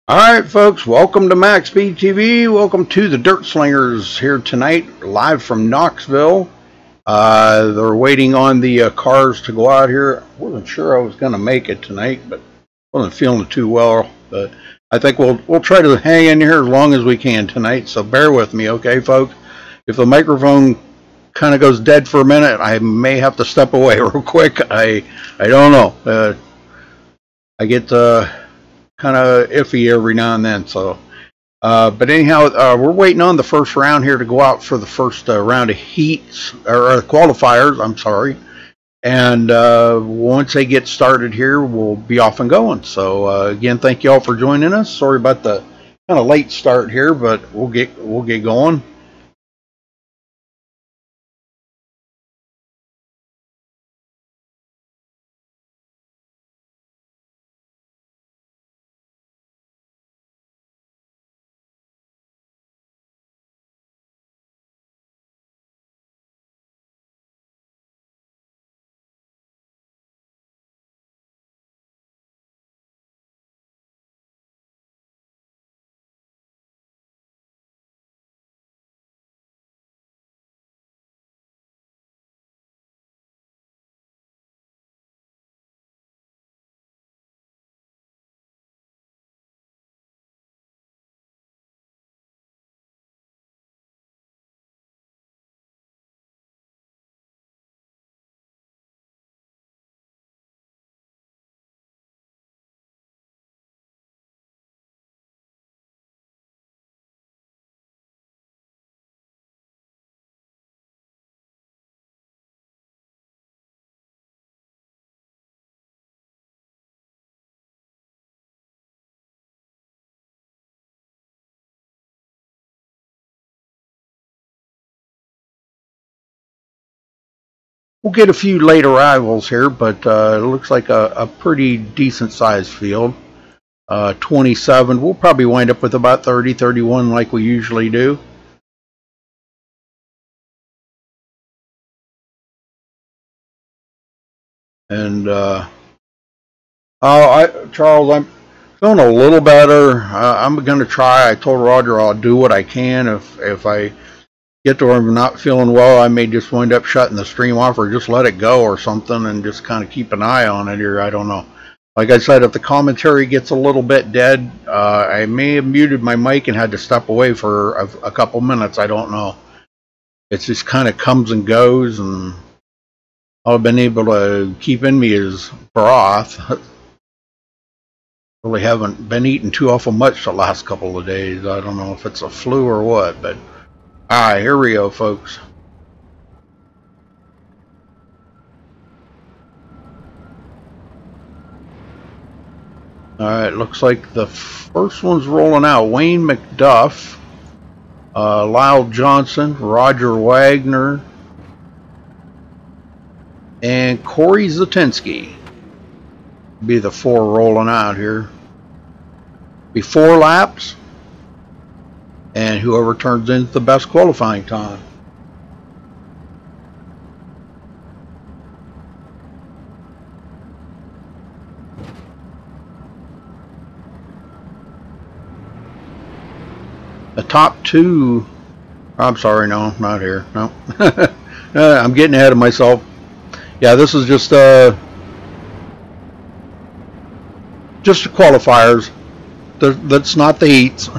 Alright folks, welcome to MaxSpeedTV. Welcome to the Dirt Slingers here tonight, live from Knoxville. They're waiting on the cars to go out here. I wasn't sure I was going to make it tonight, but wasn't feeling too well. But I think we'll try to hang in here as long as we can tonight, so bear with me, okay folks? If the microphone kind of goes dead for a minute, I may have to step away real quick. I don't know. I get kind of iffy every now and then, so but anyhow, we're waiting on the first round here to go out for the first round of heats or qualifiers, I'm sorry, and once they get started here, we'll be off and going. So again, thank you all for joining us. Sorry about the kind of late start here, but we'll get going. We'll get a few late arrivals here, but it looks like a pretty decent sized field. 27. We'll probably wind up with about 30, 31 like we usually do. And Charles, I'm feeling a little better. I'm going to try. I told Roger I'll do what I can. If I get to where I'm not feeling well, I may just wind up shutting the stream off or just let it go or something and just kind of keep an eye on it here. I don't know. Like I said, if the commentary gets a little bit dead, I may have muted my mic and had to step away for a couple minutes. I don't know. It just kind of comes and goes, and all I've been able to keep in me is broth. Really haven't been eating too awful much the last couple of days. I don't know if it's a flu or what, but alright, here we go, folks. Alright, looks like the first one's rolling out. Wayne McDuff, Lyle Johnson, Roger Wagner, and Corey Zatinsky. Be the four rolling out here. Be 4 laps, and whoever turns in the best qualifying time. The top 2, I'm sorry, no, not here, no. I'm getting ahead of myself. Yeah, this is just the qualifiers. That's not the heats.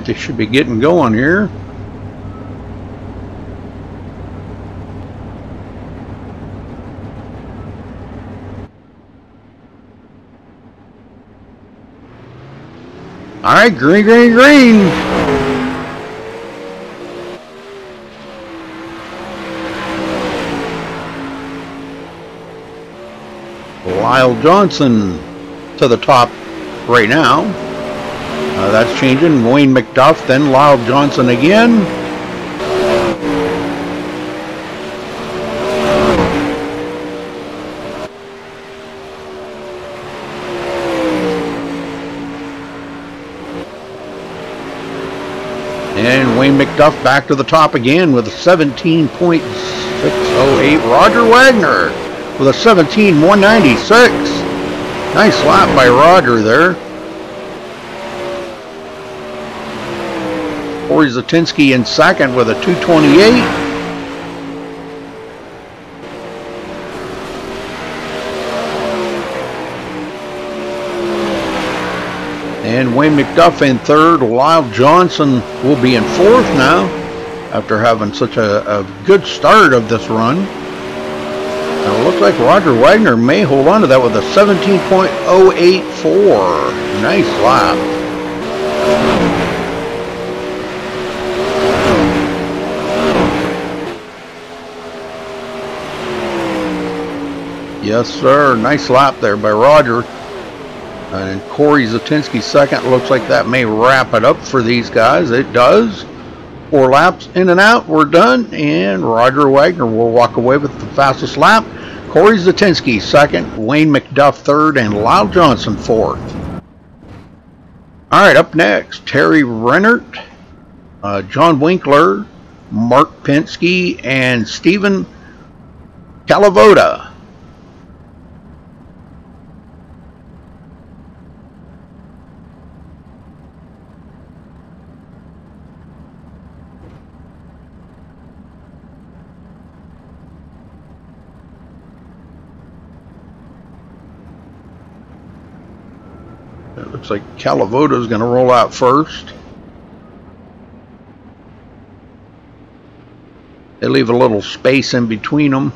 They should be getting going here. All right, green, green, green. Lyle Johnson to the top right now. That's changing. Wayne McDuff, then Lyle Johnson again. And Wayne McDuff back to the top again with a 17.608. Roger Wagner with a 17.196. Nice lap by Roger there. Corey Zatinsky in second with a 228. And Wayne McDuff in third. Lyle Johnson will be in fourth now after having such a good start of this run. Now it looks like Roger Wagner may hold on to that with a 17.084. Nice lap. Yes, sir. Nice lap there by Roger. And Corey Zatinsky second. Looks like that may wrap it up for these guys. It does. 4 laps in and out. We're done. And Roger Wagner will walk away with the fastest lap. Corey Zatinsky second. Wayne McDuff third. And Lyle Johnson fourth. All right, up next, Terry Rennert, John Winkler, Mark Penske, and Stephen Calavoda. It looks like Calavoda is going to roll out first. They leave a little space in between them.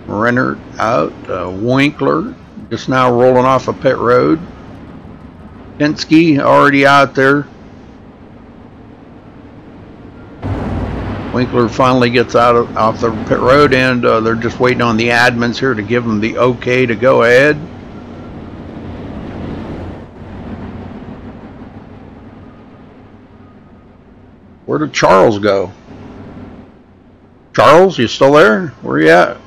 Rennert out. Winkler just now rolling off a pit road. Penske already out there. Winkler finally gets off the pit road, and they're just waiting on the admins here to give them the okay to go ahead. Where did Charles go? Charles, you still there? Where you at?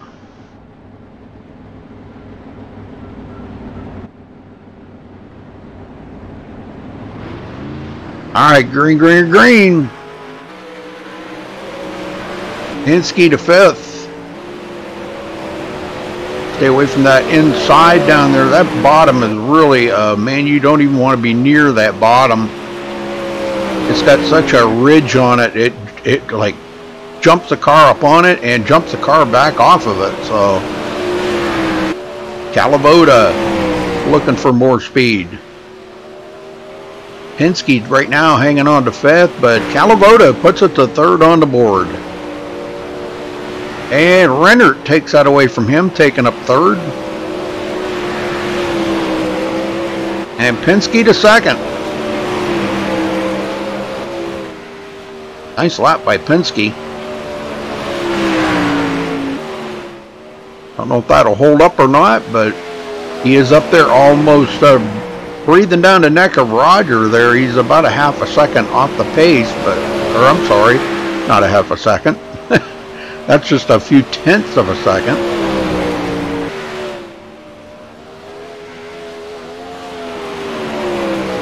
All right, green, green, green. Penske to fifth. Stay away from that inside down there. That bottom is really, man, you don't even want to be near that bottom. It's got such a ridge on it. It like jumps the car up on it and jumps the car back off of it. So Calavoda looking for more speed. Penske right now hanging on to fifth, but Calavoda puts it to third on the board. And Rennert takes that away from him, taking up third. And Penske to second. Nice lap by Penske. Don't know if that'll hold up or not, but he is up there almost breathing down the neck of Roger there. He's about a half a second off the pace, but, or I'm sorry, not a half a second. That's just a few tenths of a second.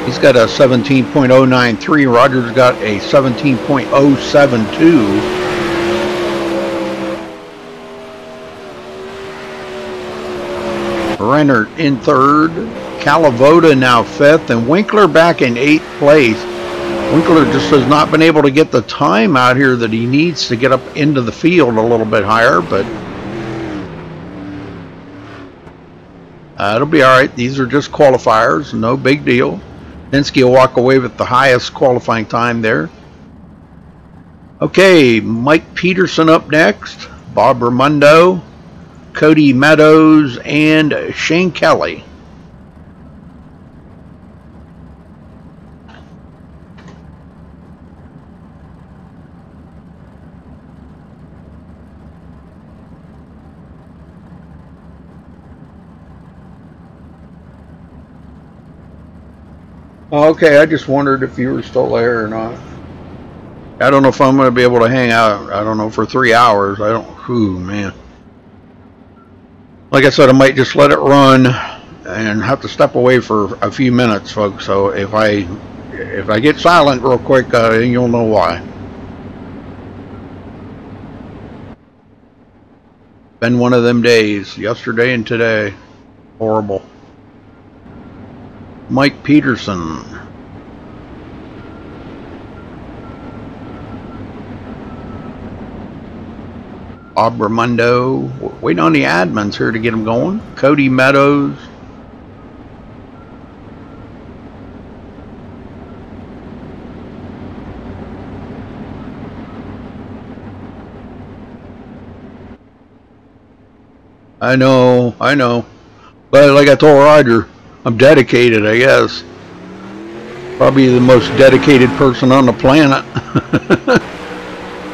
He's got a 17.093. Roger's got a 17.072. Rennert in third. Calavoda now fifth. And Winkler back in 8th place. Winkler just has not been able to get the time out here that he needs to get up into the field a little bit higher, but it'll be all right. These are just qualifiers, no big deal. Penske will walk away with the highest qualifying time there. Okay, Mike Peterson up next, Bob Raimondo, Cody Meadows, and Shane Kelly. Okay, I just wondered if you were still there or not. I don't know if I'm going to be able to hang out, I don't know, for 3 hours. I don't, whew, man. Like I said, I might just let it run and have to step away for a few minutes, folks. So if I get silent real quick, you'll know why. Been one of them days, yesterday and today. Horrible. Mike Peterson. Bob Raimondo. Waiting on the admins here to get them going. Cody Meadows. I know. But like I told Roger, I'm dedicated, I guess. Probably the most dedicated person on the planet.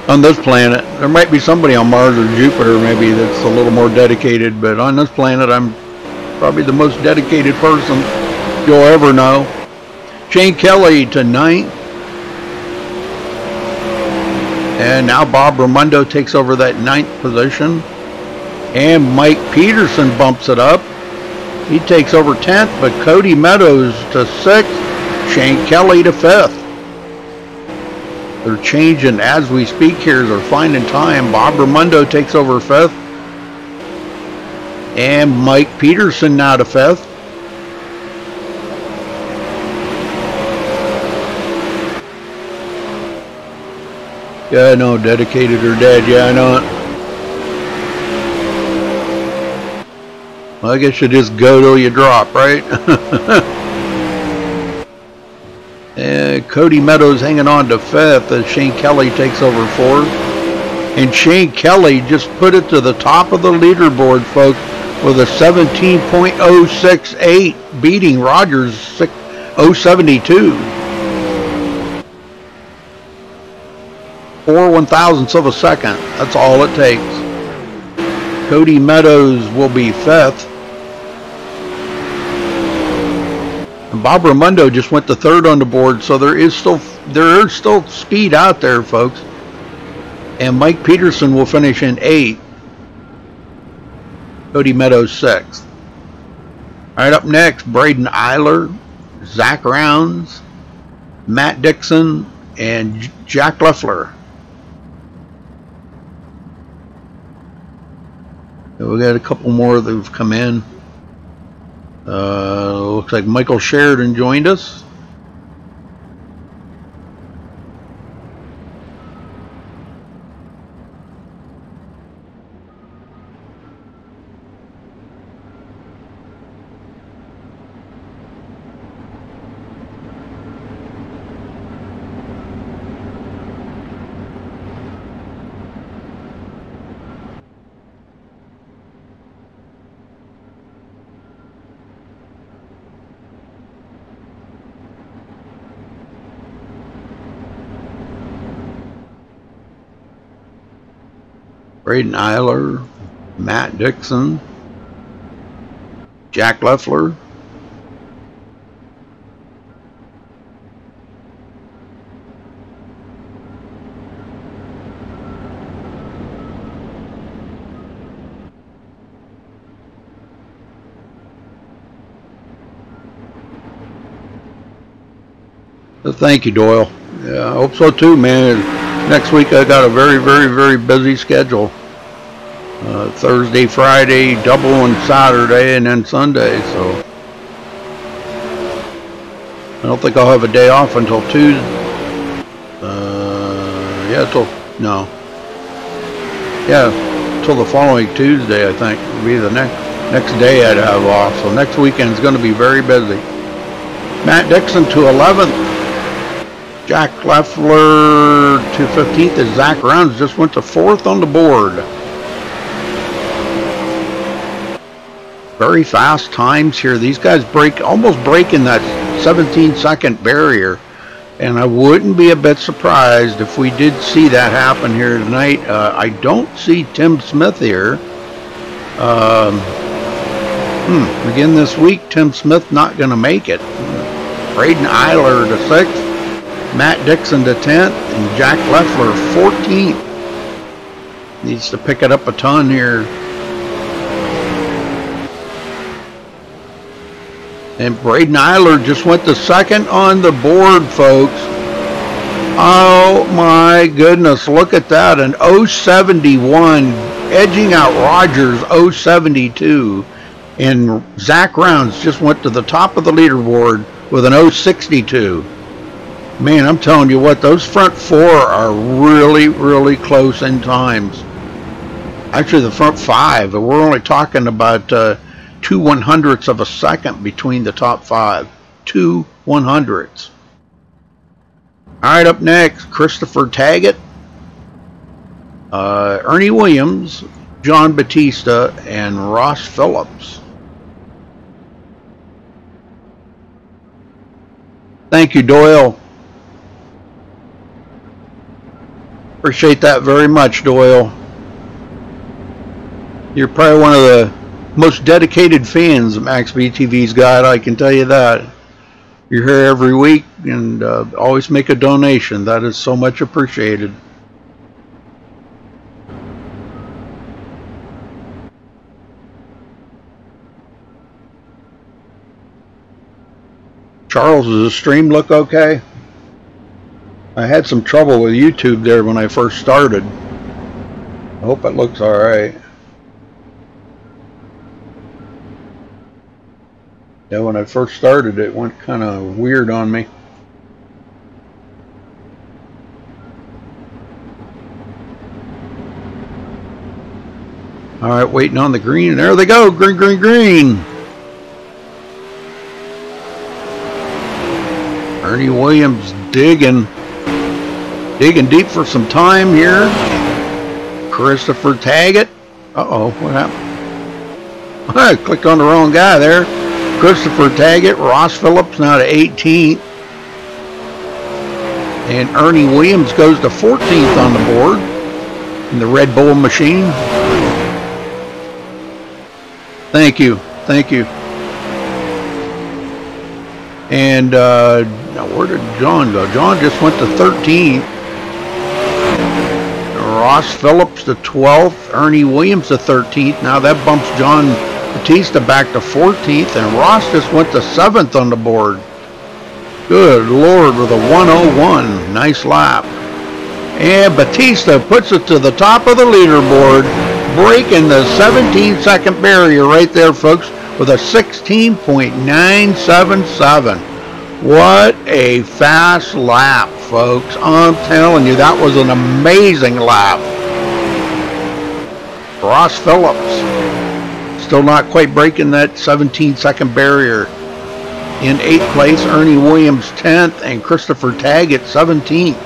On this planet. There might be somebody on Mars or Jupiter maybe that's a little more dedicated, but on this planet I'm probably the most dedicated person you'll ever know. Shane Kelly to 9th. And now Bob Raimondo takes over that 9th position. And Mike Peterson bumps it up. He takes over 10th, but Cody Meadows to 6th. Shane Kelly to 5th. They're changing as we speak here. They're finding time. Bob Raimondo takes over 5th. And Mike Peterson now to 5th. Yeah, I know. Dedicated or dead. Yeah, I know it. Well, I guess you just go till you drop, right? Cody Meadows hanging on to 5th as Shane Kelly takes over 4th. And Shane Kelly just put it to the top of the leaderboard, folks, with a 17.068, beating Rogers 072. 4/1000ths of a second. That's all it takes. Cody Meadows will be 5th. And Bob Raimondo just went to 3rd on the board, so there is still speed out there, folks. And Mike Peterson will finish in 8th. Cody Meadows 6th. All right, up next, Braden Eiler, Zach Rounds, Matt Dixon, and Jack Leffler. We got a couple more that have come in. Looks like Michael Sheridan joined us. Braden Eiler, Matt Dixon, Jack Leffler, thank you, Doyle. Yeah, I hope so too, man. Next week I got a very, very, very busy schedule. Thursday, Friday, double on Saturday, and then Sunday. So I don't think I'll have a day off until Tuesday. Till the following Tuesday. I think will be the next day I'd have off. So next weekend's going to be very busy. Matt Dixon to 11th. Jack Leffler to 15th as Zach Rounds just went to 4th on the board. Very fast times here. These guys almost breaking that 17-second barrier. And I wouldn't be a bit surprised if we did see that happen here tonight. I don't see Tim Smith here. Again this week, Tim Smith not going to make it. Braden Eiler to 6th, Matt Dixon to 10th, and Jack Leffler 14th. Needs to pick it up a ton here. And Braden Eiler just went to 2nd on the board, folks. Oh my goodness, look at that, an 071, edging out Rogers 072. And Zach Rounds just went to the top of the leaderboard with an 062. Man, I'm telling you what, those front 4 are really, really close in times. Actually, the front 5, we're only talking about 2 100ths of a second between the top 5. 2 100ths. All right, up next, Christopher Taggett, Ernie Williams, John Batista, and Ross Phillips. Thank you, Doyle. Appreciate that very much, Doyle. You're probably one of the most dedicated fans of MaxSpeedTV's got, I can tell you that. You're here every week and always make a donation. That is so much appreciated. Charles, does the stream look okay? I had some trouble with YouTube there when I first started. I hope it looks alright. Yeah, when I first started, it went kind of weird on me. All right, waiting on the green. There they go. Green, green, green. Ernie Williams digging deep for some time here. Christopher Taggett. Uh-oh, what happened? I clicked on the wrong guy there. Christopher Taggett, Ross Phillips now to 18th. And Ernie Williams goes to 14th on the board in the Red Bull machine. Thank you. Thank you. And now where did John go? John just went to 13th. Ross Phillips to 12th. Ernie Williams to 13th. Now that bumps John Batista back to 14th, and Ross just went to 7th on the board. Good Lord, with a 101. Nice lap. And Batista puts it to the top of the leaderboard, breaking the 17-second barrier right there, folks, with a 16.977. What a fast lap, folks. I'm telling you, that was an amazing lap. Ross Phillips still not quite breaking that 17-second barrier. In 8th place, Ernie Williams 10th, and Christopher Taggett 17th.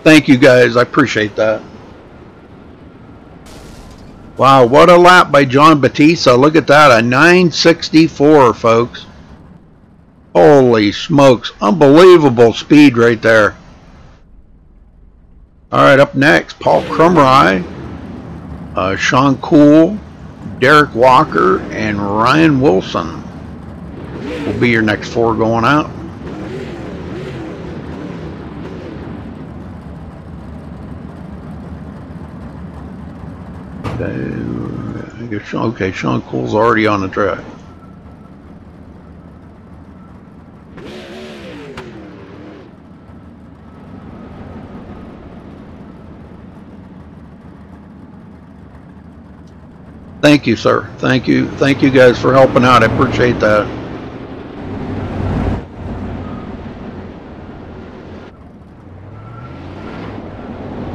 Thank you guys, I appreciate that. Wow, what a lap by John Batista. Look at that, a 964, folks. Holy smokes, unbelievable speed right there. All right, up next, Paul Crumry, Sean Cool, Derek Walker, and Ryan Wilson will be your next 4 going out. Okay, I guess, okay, Sean Cool's already on the track. Thank you, sir. Thank you guys for helping out. I appreciate that.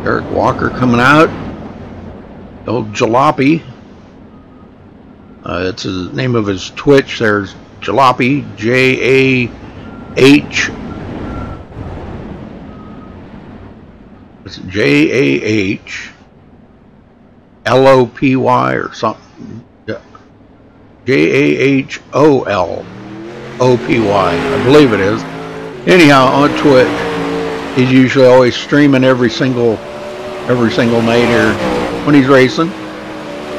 Eric Walker coming out. Old Jalopy. It's the name of his Twitch. There's Jalopy, J-A-H. It's J-A-H. L-O-P-Y or something. Yeah. J-A-H-O-L-O-P-Y. I believe it is. Anyhow, on Twitch, he's usually always streaming every single night here when he's racing.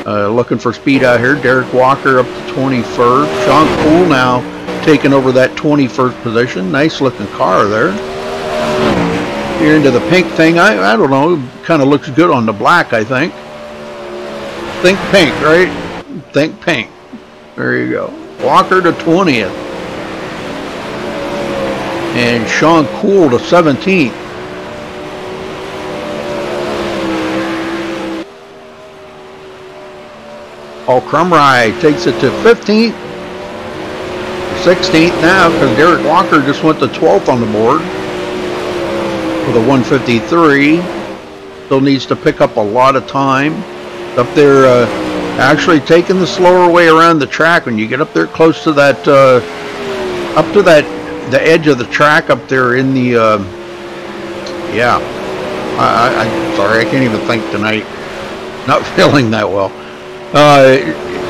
Looking for speed out here. Derek Walker up to 21st. Sean Poole now taking over that 21st position. Nice looking car there. You're into the pink thing. I don't know. Kind of looks good on the black, I think. Think pink, right? Think pink. There you go. Walker to 20th. And Sean Poole to 17th. Paul Crumry takes it to 15th. 16th now because Derek Walker just went to 12th on the board with a 153. Still needs to pick up a lot of time. Up there, actually taking the slower way around the track. When you get up there close to that, the edge of the track up there in the, yeah. I'm sorry, I can't even think tonight. Not feeling that well.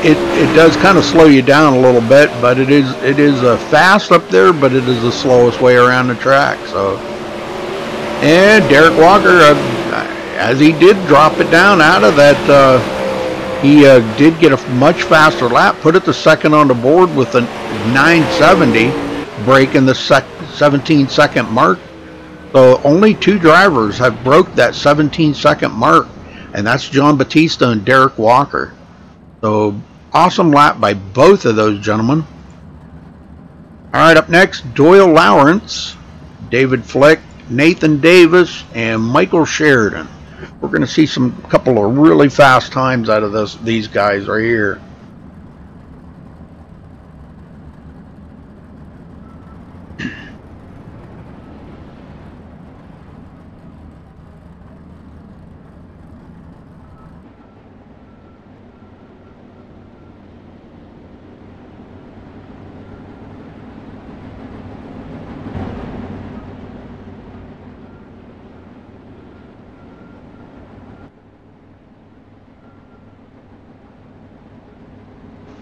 It does kind of slow you down a little bit, but it is fast up there, but it is the slowest way around the track. So, and Derek Walker, as he did drop it down out of that, he did get a much faster lap, put it to second on the board with a 970, breaking the 17-second mark. So only 2 drivers have broke that 17-second mark, and that's John Batista and Derek Walker. So awesome lap by both of those gentlemen. All right, up next, Doyle Lawrence, David Flick, Nathan Davis, and Michael Sheridan. We're going to see a couple of really fast times out of these guys right here.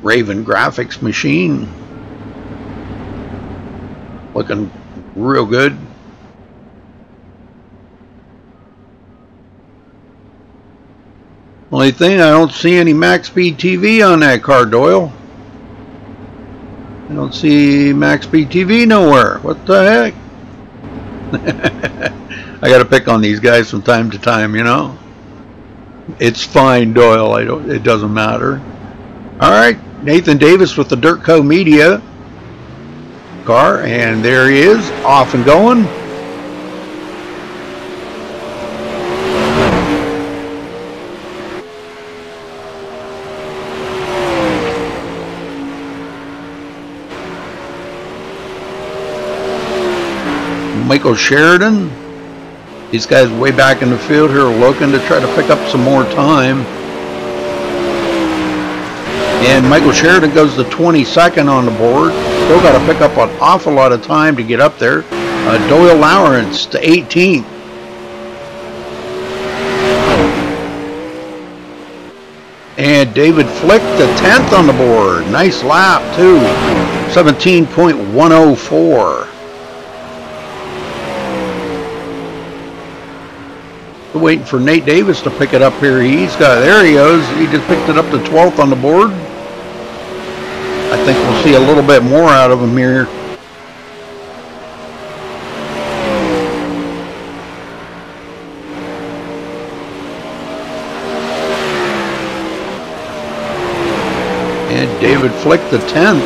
Raven graphics machine, looking real good. Only thing, I don't see any MaxSpeedTV on that car, Doyle. I don't see MaxSpeedTV nowhere. What the heck? I got to pick on these guys from time to time, you know. It's fine, Doyle. It doesn't matter. All right, Nathan Davis with the Dirtco Media car, and there he is, off and going. Michael Sheridan. These guys way back in the field here looking to try to pick up some more time. And Michael Sheridan goes to 22nd on the board. Still got to pick up an awful lot of time to get up there. Doyle Lawrence to 18th. And David Flick to 10th on the board. Nice lap too. 17.104. Waiting for Nate Davis to pick it up here. There he goes. He just picked it up to 12th on the board. I think we'll see a little bit more out of him here. And David Flick the 10th.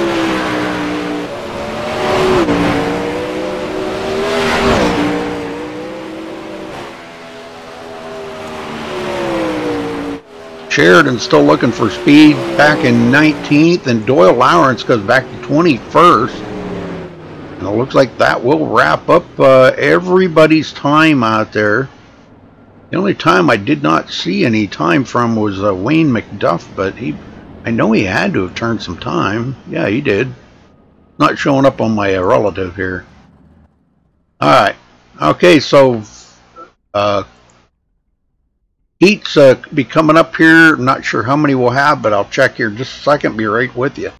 Sheridan still looking for speed back in 19th, and Doyle Lawrence goes back to 21st. And it looks like that will wrap up everybody's time out there. The only time I did not see any time from was Wayne McDuff, but I know he had to have turned some time. Yeah, he did. Not showing up on my relative here. All right. Okay, so heats be coming up here. I'm not sure how many we'll have, but I'll check here just a second. Be right with you.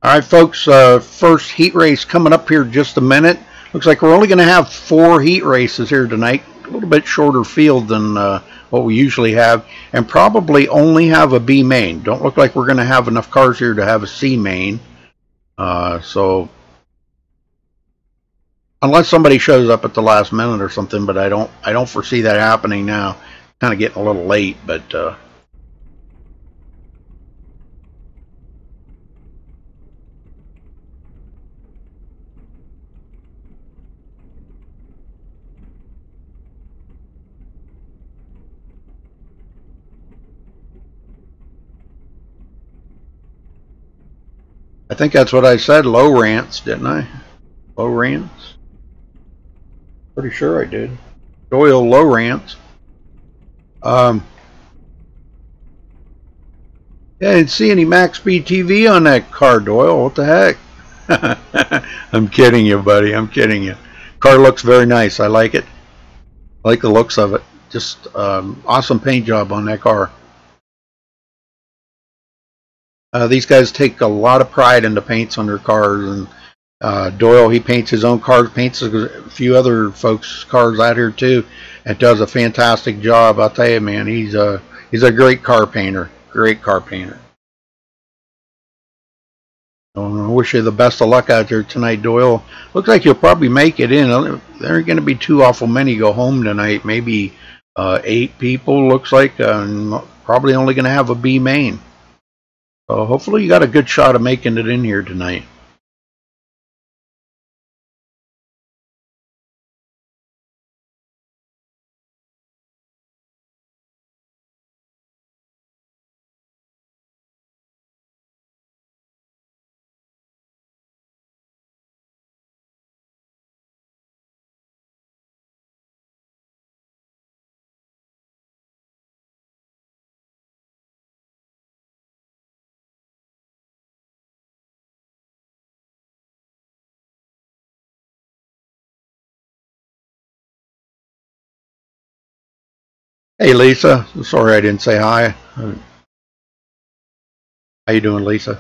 All right, folks, first heat race coming up here in just a minute. Looks like we're only going to have 4 heat races here tonight. A little bit shorter field than what we usually have, and probably only have a B main. Don't look like we're going to have enough cars here to have a C main. So unless somebody shows up at the last minute or something, but I don't foresee that happening now. Kind of getting a little late, but I think that's what I said, low rants, didn't I? Low rants? Pretty sure I did. Doyle low rants. Yeah, I didn't see any MaxSpeedTV on that car, Doyle. What the heck? I'm kidding you, buddy. I'm kidding you. Car looks very nice. I like it. I like the looks of it. Just awesome paint job on that car. These guys take a lot of pride in the paints on their cars, and Doyle, he paints his own cars, paints a few other folks' cars out here too, and does a fantastic job. I'll tell you, man, he's a great car painter. Great car painter. I wish you the best of luck out there tonight, Doyle. Looks like you'll probably make it in. There aren't going to be too awful many go home tonight. Maybe 8 people, looks like. Probably only going to have a B main. So hopefully you got a good shot of making it in here tonight. Hey Lisa, sorry I didn't say hi. How you doing, Lisa?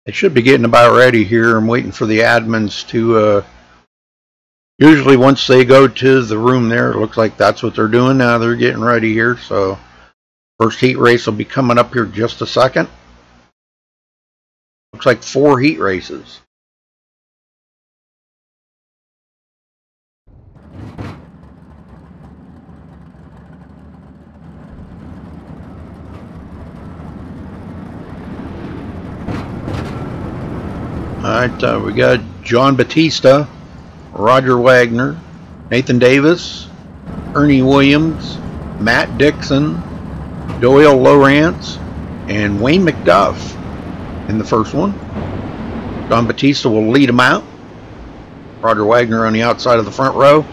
I should be getting about ready here. I'm waiting for the admins to usually once they go to the room there, it looks like that's what they're doing now. They're getting ready here, so first heat race will be coming up here in just a second. Looks like 4 heat races. Alright, we got John Batista, Roger Wagner, Nathan Davis, Ernie Williams, Matt Dixon, Doyle Lowrance, and Wayne McDuff in the first one. John Batista will lead them out. Roger Wagner on the outside of the front row.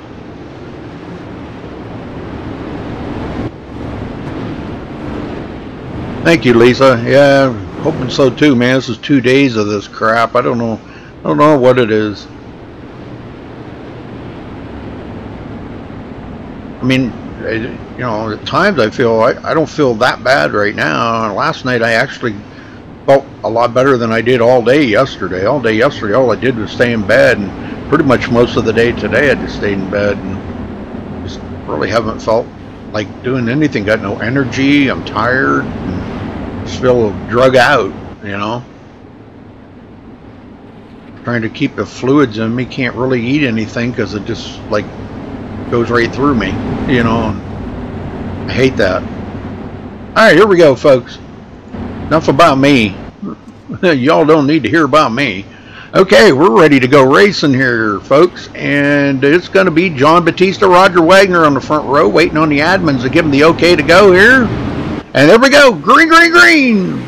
Thank you, Lisa. Yeah, hoping so too, man. This is 2 days of this crap. I don't know what it is. I mean, you know, at times I feel I don't feel that bad right now. Last night I actually felt a lot better than I did all day yesterday. All day yesterday, all I did was stay in bed, and pretty much most of the day today I just stayed in bed and just really haven't felt like doing anything. Got no energy. I'm tired. And just feel drug out, you know. Trying to keep the fluids in me. Can't really eat anything because it just like goes right through me, you know. I hate that. Alright, here we go, folks. Enough about me. Y'all don't need to hear about me. Okay, we're ready to go racing here, folks, and it's going to be John Batista, Roger Wagner on the front row, waiting on the admins to give them the okay to go here. And there we go, green, green, green.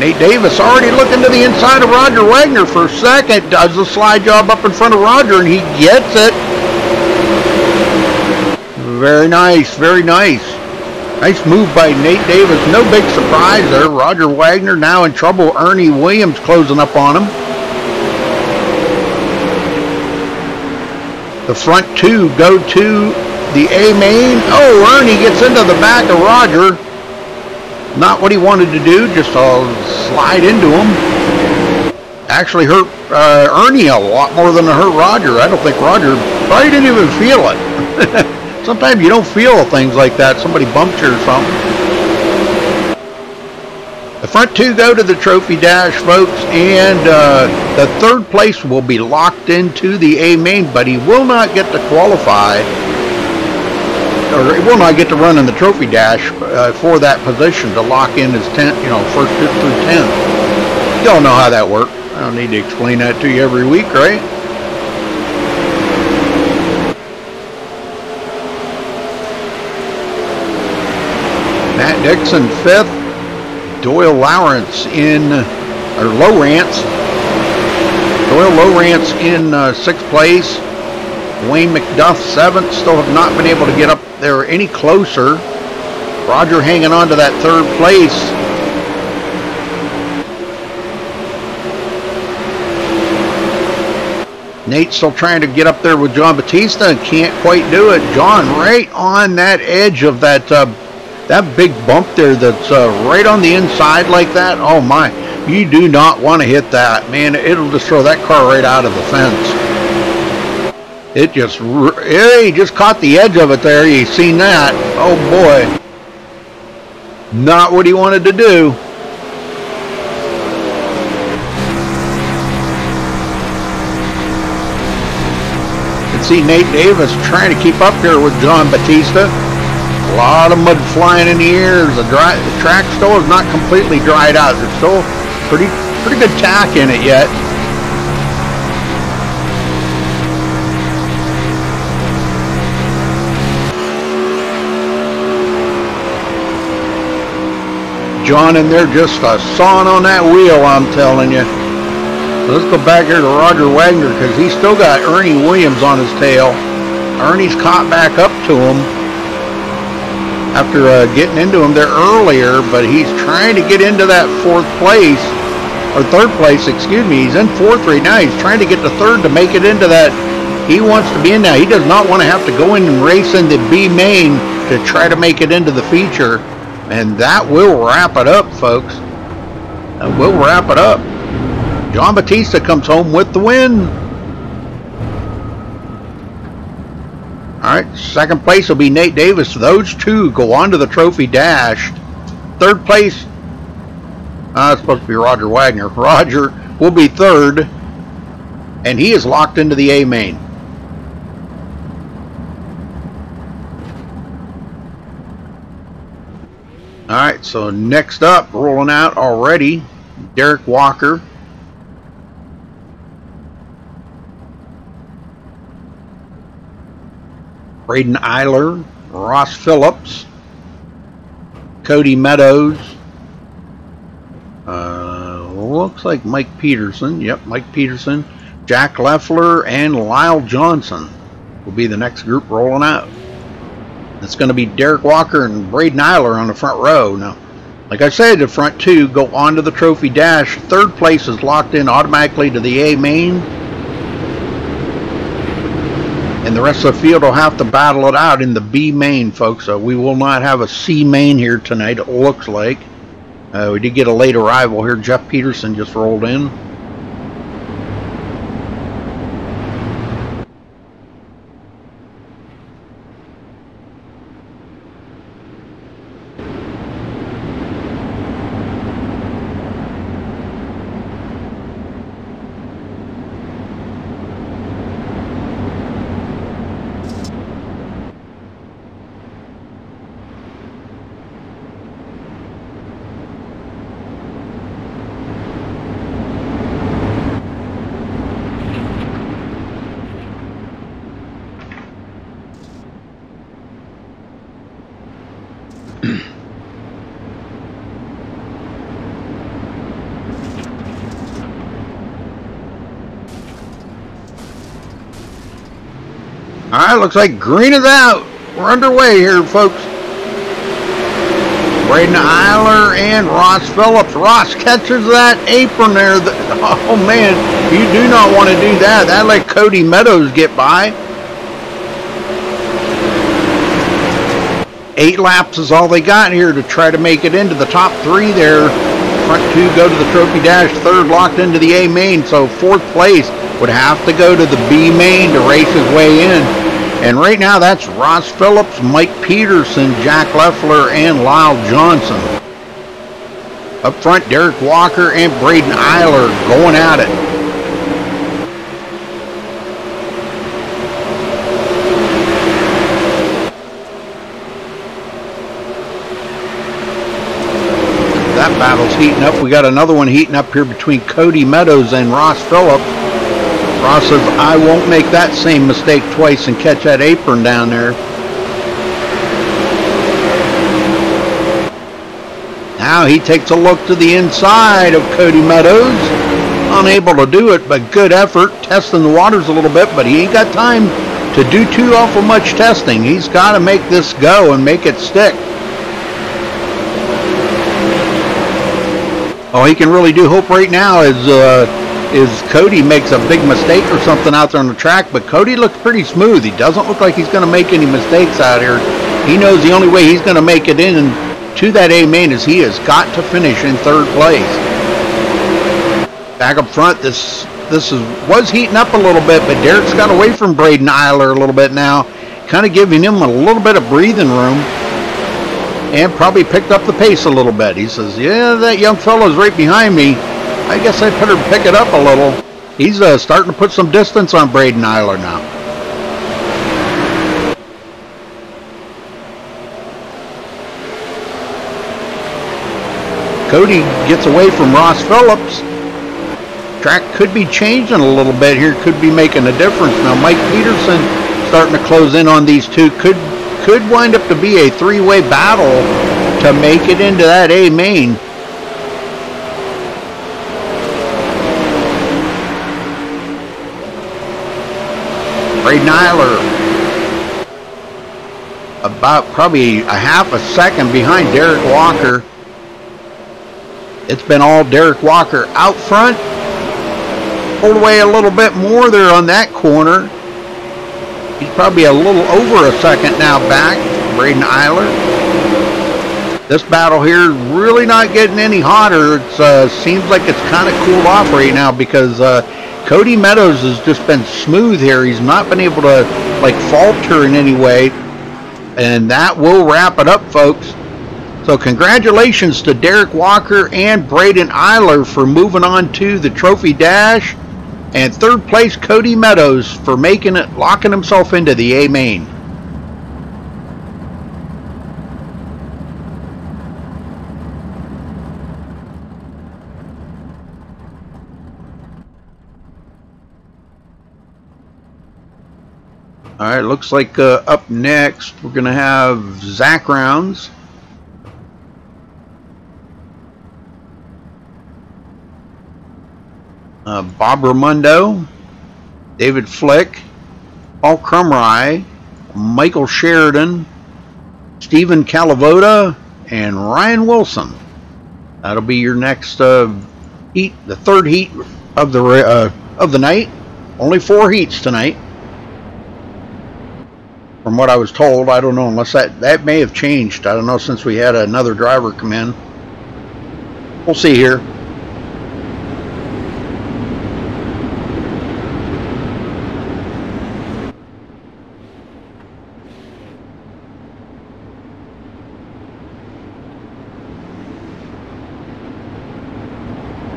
Nate Davis already looking to the inside of Roger Wagner for a second, does the slide job up in front of Roger, and he gets it. Very nice, very nice. Nice move by Nate Davis. No big surprise there. Roger Wagner now in trouble. Ernie Williams closing up on him. The front two go to the A main. Oh, Ernie gets into the back of Roger. Not what he wanted to do, just slide into him. Actually hurt Ernie a lot more than it hurt Roger. I don't think Roger probably didn't even feel it. Sometimes you don't feel things like that. Somebody bumped you or something. The front two go to the trophy dash, folks, and the third place will be locked into the A main, but he will not get to qualify, or he will not get to run in the trophy dash for that position to lock in his 10th, first through 10th. You all know how that works. I don't need to explain that to you every week, right? Matt Dixon 5th. Doyle Lawrence Lowrance in 6th place. Wayne McDuff 7th. Still have not been able to get up there any closer. Roger hanging on to that 3rd place. Nate's still trying to get up there with John Batista and can't quite do it. John right on that edge of that big bump there that's right on the inside like that. Oh my, you do not want to hit that, man. It'll just throw that car right out of the fence. He just caught the edge of it there. You seen that? Oh boy, not what he wanted to do. You can see Nate Davis trying to keep up here with John Batista. A lot of mud flying in the air. The track still is not completely dried out. There's still pretty good tack in it yet. John in there just sawing on that wheel, I'm telling you. So let's go back here to Roger Wagner because he's still got Ernie Williams on his tail. Ernie's caught back up to him after getting into him there earlier, but he's trying to get into that 4th place, or 3rd place, excuse me. He's in 4th right now. He's trying to get to 3rd to make it into that. He wants to be in now. He does not want to have to go in and race in the B main to try to make it into the feature. And that will wrap it up, folks. That will wrap it up. John Batista comes home with the win. Alright, 2nd place will be Nate Davis. Those two go on to the trophy dash. 3rd place, it's supposed to be Roger Wagner. Roger will be 3rd, and he is locked into the A main. Alright, so next up, rolling out already, Derek Walker. Braden Eiler, Ross Phillips, Cody Meadows, looks like Mike Peterson. Yep, Mike Peterson, Jack Leffler, and Lyle Johnson will be the next group rolling out. It's going to be Derek Walker and Braden Eiler on the front row. Now, like I said, the front two go on to the trophy dash. 3rd place is locked in automatically to the A main. And the rest of the field will have to battle it out in the B main, folks. So we will not have a C main here tonight, it looks like. We did get a late arrival here. Jeff Peterson just rolled in. Alright, looks like green is out. We're underway here, folks. Braden Eiler and Ross Phillips. Ross catches that apron there. Oh, man, you do not want to do that. That let Cody Meadows get by. 8 laps is all they got here to try to make it into the top 3 there. Front 2 go to the trophy dash, 3rd locked into the A main, so 4th place would have to go to the B main to race his way in. And right now that's Ross Phillips, Mike Peterson, Jack Leffler, and Lyle Johnson. Up front, Derek Walker and Braden Eiler going at it. That battle's heating up. We got another one heating up here between Cody Meadows and Ross Phillips. Ross says, I won't make that same mistake twice and catch that apron down there. Now he takes a look to the inside of Cody Meadows. Unable to do it, but good effort. Testing the waters a little bit, but he ain't got time to do too awful much testing. He's got to make this go and make it stick. All he can really do hope right now is Cody makes a big mistake or something out there on the track, but Cody looks pretty smooth. He doesn't look like he's going to make any mistakes out here. He knows the only way he's going to make it in to that A main is he has got to finish in 3rd place. Back up front, this was heating up a little bit, but Derek's got away from Braden Eiler a little bit now, kind of giving him a little bit of breathing room. And probably picked up the pace a little bit. He says, yeah, that young fellow's right behind me. I guess I better pick it up a little. He's starting to put some distance on Braden Eiler now. Cody gets away from Ross Phillips. Track could be changing a little bit here. Could be making a difference. Now Mike Peterson starting to close in on these two. Could wind up to be a 3-way battle to make it into that A main. Braden Eiler about probably a half a second behind Derek Walker. It's been all Derek Walker out front. Pulled away a little bit more there on that corner. He's probably a little over a second now back, Braden Eiler. This battle here really not getting any hotter. It seems like it's kind of cooled off right now because Cody Meadows has just been smooth here. He's not been able to like falter in any way. And that will wrap it up, folks. So congratulations to Derek Walker and Braden Eiler for moving on to the Trophy Dash. And 3rd place, Cody Meadows for making it, locking himself into the A main. All right, looks like up next we're going to have Zach Rounds. Bob Ramundo, David Flick, Paul Crumry, Michael Sheridan, Stephen Calavoda, and Ryan Wilson. That'll be your next heat, the 3rd heat of the night. Only 4 heats tonight, from what I was told. I don't know, unless that may have changed. I don't know, since we had another driver come in. We'll see here.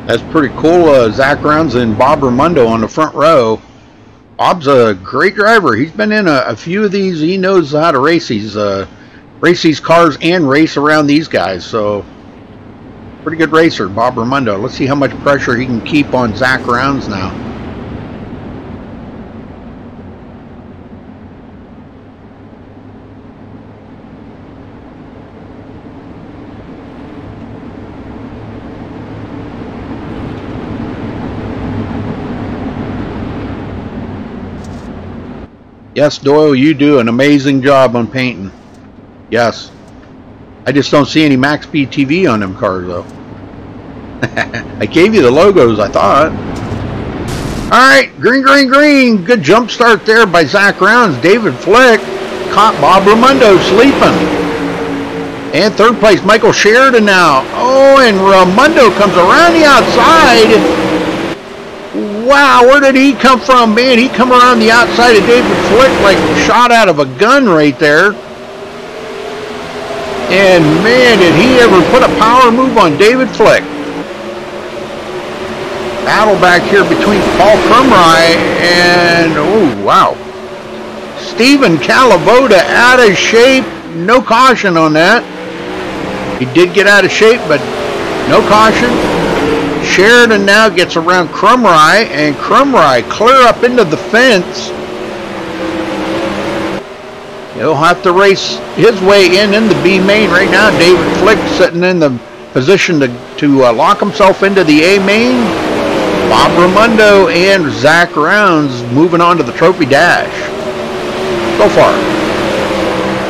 That's pretty cool. Zach Rounds and Bob Ramundo on the front row. Bob's a great driver. He's been in a few of these. He knows how to race these cars and race around these guys. So pretty good racer, Bob Ramundo. Let's see how much pressure he can keep on Zach Rounds now. Yes, Doyle, you do an amazing job on painting. Yes. I just don't see any MaxSpeedTV on them cars, though. I gave you the logos, I thought. Alright, green, green, green. Good jump start there by Zach Rounds. David Flick caught Bob Ramundo sleeping. And third place, Michael Sheridan now. Oh, and Raimondo comes around the outside. Wow, where did he come from, man? He come around the outside of David Flick like shot out of a gun right there. And man, did he ever put a power move on David Flick. Battle back here between Paul Crumry and, oh, wow. Stephen Calavoda out of shape. No caution on that. He did get out of shape, but no caution. Sheridan now gets around Crumry, and Crumry clear up into the fence. He'll have to race his way in the B main right now. David Flick sitting in the position to lock himself into the A main. Bob Raimondo and Zach Rounds moving on to the Trophy Dash. So far.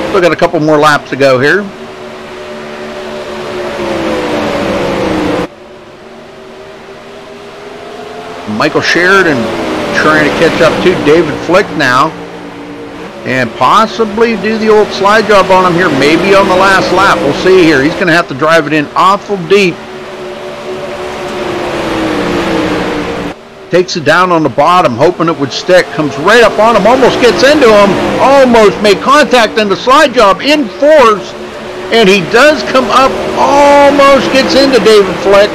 Still got a couple more laps to go here. Michael Sheridan trying to catch up to David Flick now. And possibly do the old slide job on him here. Maybe on the last lap. We'll see here. He's going to have to drive it in awful deep. Takes it down on the bottom, hoping it would stick. Comes right up on him, almost gets into him. Almost made contact in the slide job in force. And he does come up, almost gets into David Flick.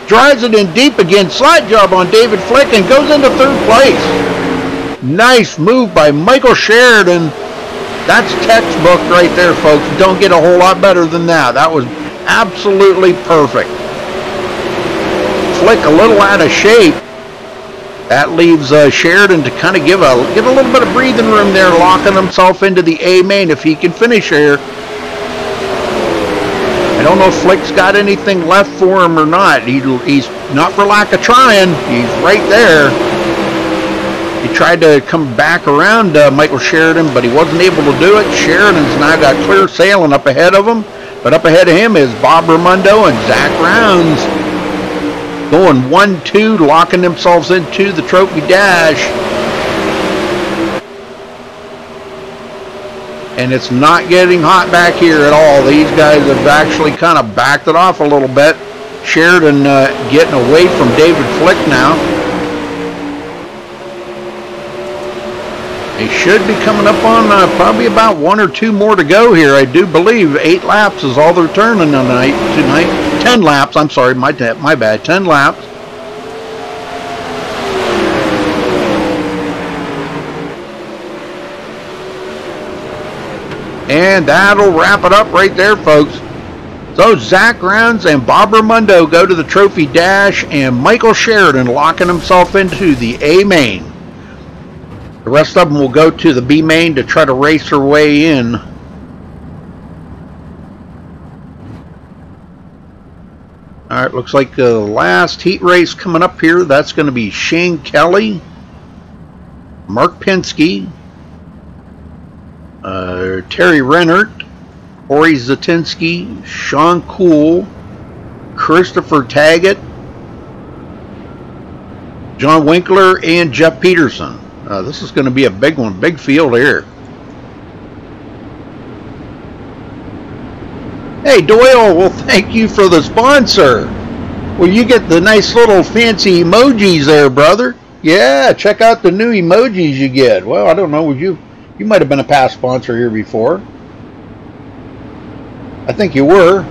Drives it in deep again, slide job on David Flick, and goes into third place. Nice move by Michael Sheridan. That's textbook right there, folks. Don't get a whole lot better than that. That was absolutely perfect. Flick a little out of shape. That leaves Sheridan to kind of give a little bit of breathing room there, locking himself into the A main if he can finish here. I don't know if Flick's got anything left for him or not. He's not for lack of trying. He's right there. He tried to come back around Michael Sheridan, but he wasn't able to do it. Sheridan's now got clear sailing up ahead of him. But up ahead of him is Bob Raimondo and Zach Rounds. Going 1-2, locking themselves into the Trophy Dash. And it's not getting hot back here at all. These guys have actually kind of backed it off a little bit. Sheridan getting away from David Flick now. They should be coming up on probably about 1 or 2 more to go here. I do believe 8 laps is all they're turning tonight. 10 laps, I'm sorry, my bad, 10 laps. And that'll wrap it up right there, folks. So Zach Rounds and Bob Raimondo go to the Trophy Dash, and Michael Sheridan locking himself into the A main. The rest of them will go to the B main to try to race their way in. Alright, looks like the last heat race coming up here. That's going to be Shane Kelly, Mark Penske, Terry Rennert, Corey Zatinsky, Sean Cool, Christopher Taggett, John Winkler, and Jeff Peterson. This is going to be a big one, big field here. Hey Doyle, well thank you for the sponsor. Well, you get the nice little fancy emojis there, brother. Yeah, check out the new emojis you get. Well, I don't know, you might have been a past sponsor here before. I think you were.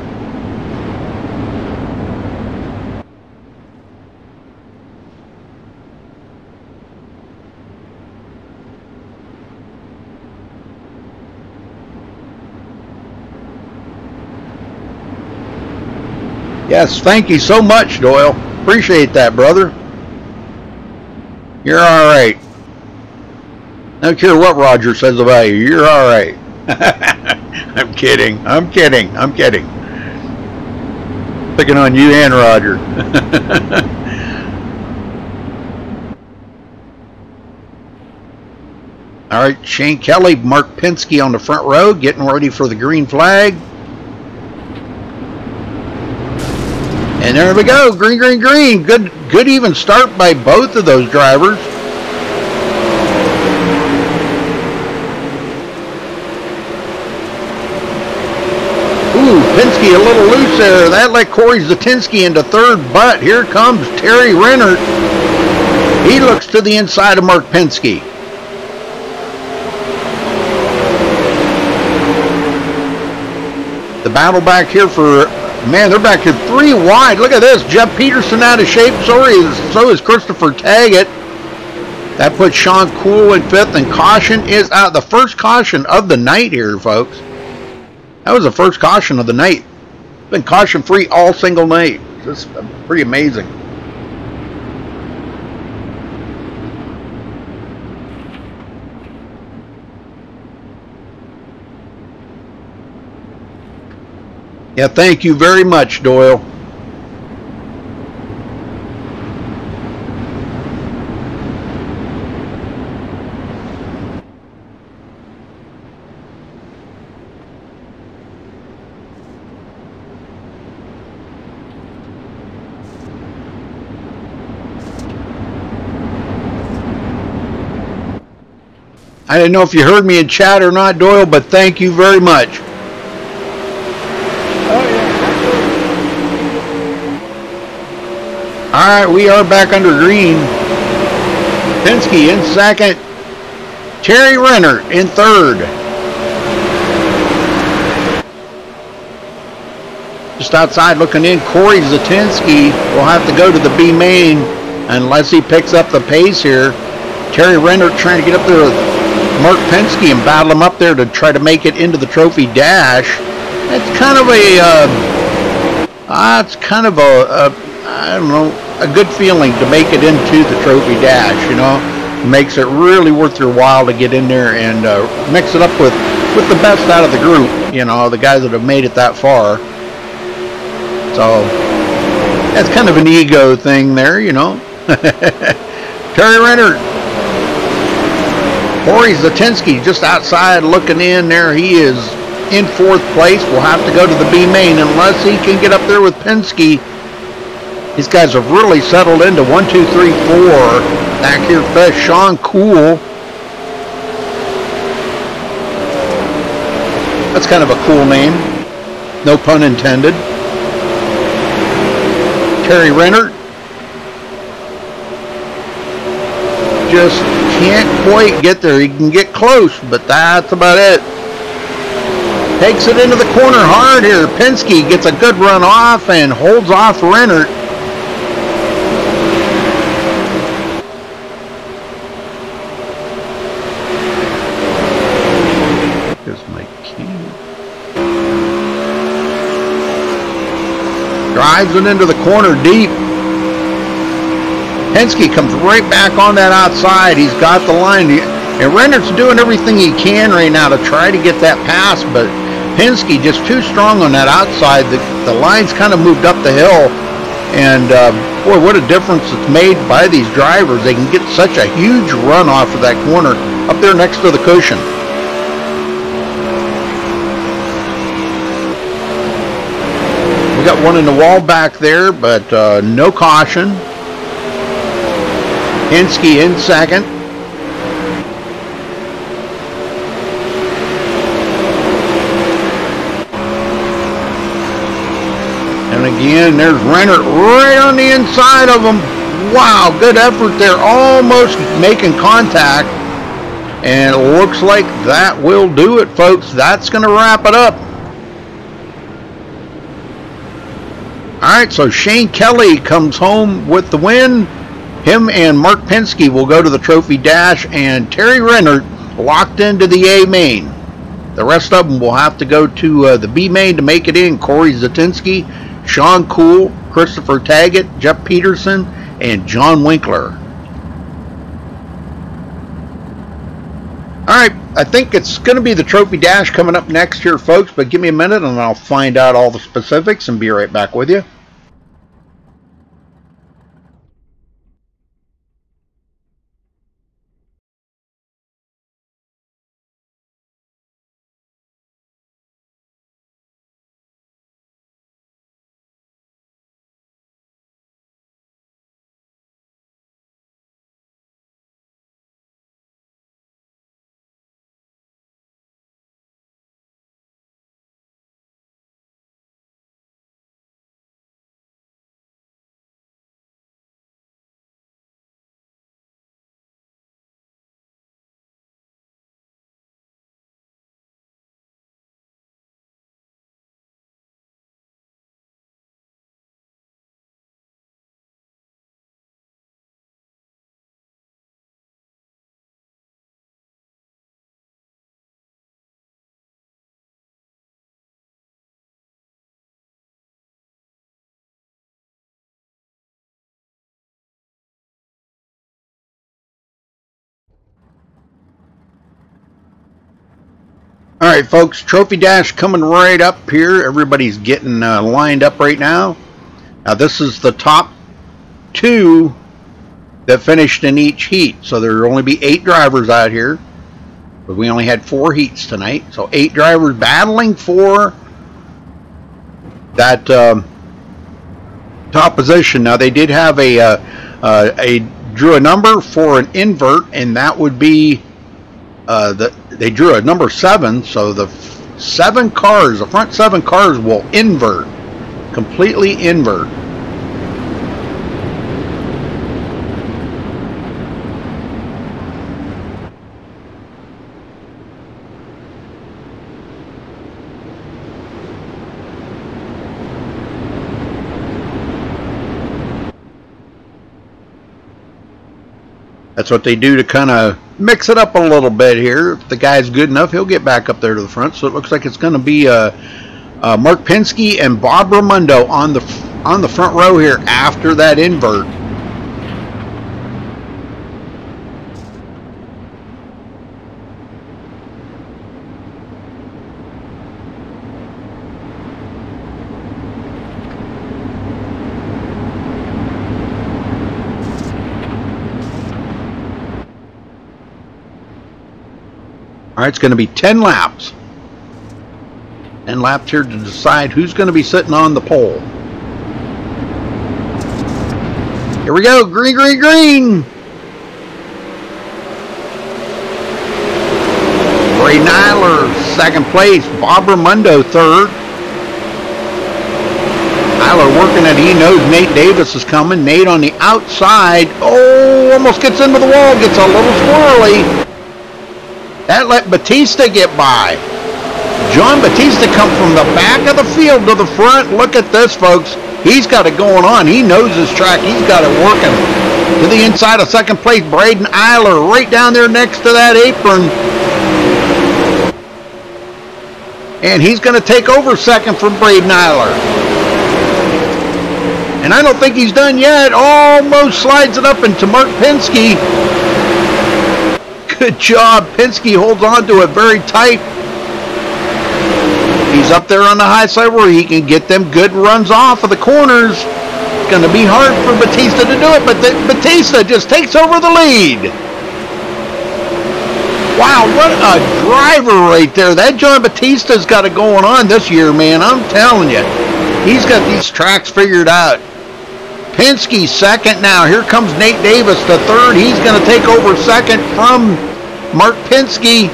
Yes, thank you so much, Doyle. Appreciate that, brother. You're all right. I don't care what Roger says about you. You're all right. I'm kidding. I'm kidding. I'm kidding. Picking on you and Roger. All right, Shane Kelly, Mark Penske on the front row, getting ready for the green flag. And there we go, green, green, green. Good even start by both of those drivers. Ooh, Penske a little loose there. That let Corey Zatinsky into third, but here comes Terry Renner. He looks to the inside of Mark Penske. The battle back here for, man, they're back here 3 wide. Look at this. Jeff Peterson out of shape. So is Christopher Taggett. That puts Sean Cool in 5th, and caution is out. The first caution of the night here, folks. That was the first caution of the night. Been caution free all single night. Just pretty amazing. Yeah, thank you very much, Doyle. I didn't know if you heard me in chat or not, Doyle, but thank you very much. All right, we are back under green. Penske in 2nd. Terry Renner in 3rd. Just outside looking in, Corey Zatinsky will have to go to the B main unless he picks up the pace here. Terry Renner trying to get up there with Mark Penske and battle him up there to try to make it into the trophy dash. It's kind of I don't know, a good feeling to make it into the trophy dash, you know. It makes it really worth your while to get in there and mix it up with the best out of the group, you know, the guys that have made it that far. So that's kind of an ego thing there, you know. Terry Renner. Corey Zatinsky just outside looking in there. He is in 4th place. We'll have to go to the B main unless he can get up there with Penske. These guys have really settled into 1, 2, 3, 4. Back here first, Sean Cool. That's kind of a cool name. No pun intended. Terry Renner. Just can't quite get there. He can get close, but that's about it. Takes it into the corner hard here. Penske gets a good run off and holds off Renner. Drives it into the corner deep. Penske comes right back on that outside. He's got the line. And Renner's doing everything he can right now to try to get that pass, but Penske just too strong on that outside. The line's kind of moved up the hill. And boy, what a difference it's made by these drivers. They can get such a huge run off of that corner up there next to the cushion. We got one in the wall back there, but no caution. Penske in 2nd. And again, there's Renner right on the inside of him. Wow, good effort there. Almost making contact. And it looks like that will do it, folks. That's going to wrap it up. Alright, so Shane Kelly comes home with the win. Him and Mark Penske will go to the trophy dash, and Terry Renner locked into the A main. The rest of them will have to go to the B main to make it in. Corey Zatinsky, Sean Cool, Christopher Taggett, Jeff Peterson, and John Winkler. Alright, I think it's going to be the trophy dash coming up next here, folks, but give me a minute and I'll find out all the specifics and be right back with you. Alright folks, Trophy Dash coming right up here. Everybody's getting lined up right now. Now this is the top 2 that finished in each heat. So there will only be 8 drivers out here. But we only had 4 heats tonight. So 8 drivers battling for that top position. Now they did have drew a number for an invert, and that would be they drew a number 7, so the 7 cars, the front 7 cars will invert, completely invert. That's what they do to kind of mix it up a little bit here. If the guy's good enough, he'll get back up there to the front. So it looks like it's going to be Mark Penske and Bob Raimondo on the front row here after that invert. All right, it's going to be 10 laps. 10 laps here to decide who's going to be sitting on the pole. Here we go. Green, green, green. Ray Nyler, 2nd place. Bob Raimondo, 3rd. Nyler working it. He knows Nate Davis is coming. Nate on the outside. Oh, almost gets into the wall. Gets a little squirrely. That let Batista get by. John Batista come from the back of the field to the front. Look at this, folks. He's got it going on. He knows his track. He's got it working. To the inside of 2nd place, Braden Eiler right down there next to that apron. And he's going to take over 2nd from Braden Eiler. And I don't think he's done yet. Almost slides it up into Mark Penske. Good job. Penske holds on to it very tight. He's up there on the high side where he can get them good runs off of the corners. It's going to be hard for Batista to do it, but Batista just takes over the lead. Wow, what a driver right there. That John Batista's got it going on this year, man. I'm telling you. He's got these tracks figured out. Penske 2nd now. Here comes Nate Davis to 3rd. He's going to take over 2nd from Mark Penske.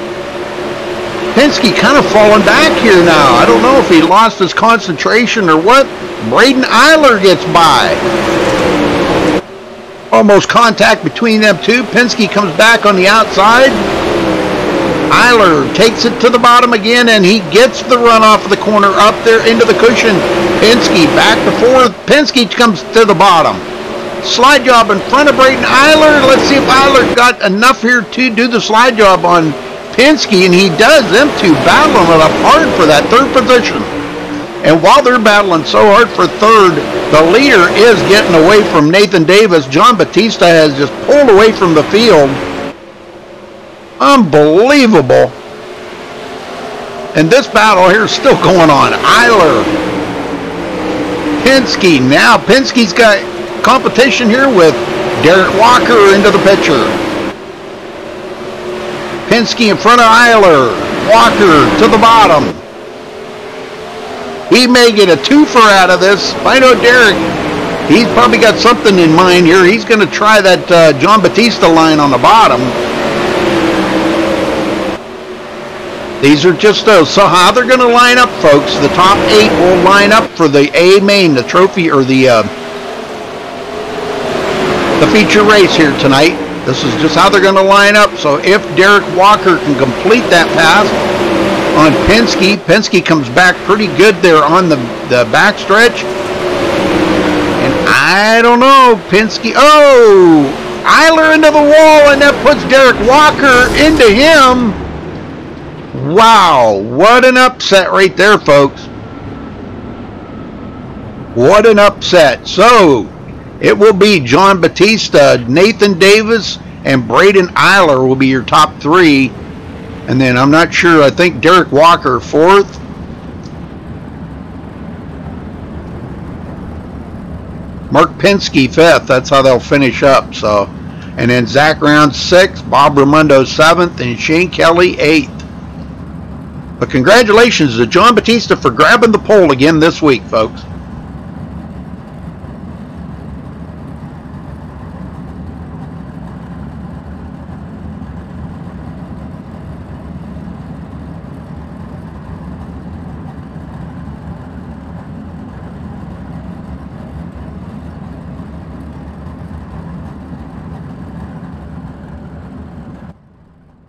Penske kind of falling back here now. I don't know if he lost his concentration or what. Braden Eiler gets by. Almost contact between them two. Penske comes back on the outside. Eiler takes it to the bottom again, and he gets the run off of the corner up there into the cushion. Penske back to 4th. Penske comes to the bottom. Slide job in front of Braden Eiler. Let's see if Eiler got enough here to do the slide job on Penske, and he does. Them two battling it up hard for that 3rd position. And while they're battling so hard for 3rd, the leader is getting away from Nathan Davis. John Batista has just pulled away from the field. Unbelievable. And this battle here is still going on. Eiler, Penske. Now Penske's got competition here with Derek Walker into the picture. Penske in front of Eiler. Walker to the bottom. He may get a twofer out of this. I know Derek, he's probably got something in mind here. He's going to try that John Batista line on the bottom. These are just those. So how they're going to line up, folks, the top 8 will line up for the A main, the trophy, or the feature race here tonight. This is just how they're going to line up. So if Derek Walker can complete that pass on Penske, Penske comes back pretty good there on the back stretch. And I don't know, Penske, oh, Eiler into the wall, and that puts Derek Walker into him. Wow, what an upset right there, folks. What an upset. So it will be John Batista, Nathan Davis, and Braden Eiler will be your top 3 And then I'm not sure, I think Derek Walker 4th. Mark Penske 5th. That's how they'll finish up. So, and then Zach Round 6th, Bob Raimondo 7th, and Shane Kelly 8th. But congratulations to John Batista for grabbing the pole again this week, folks.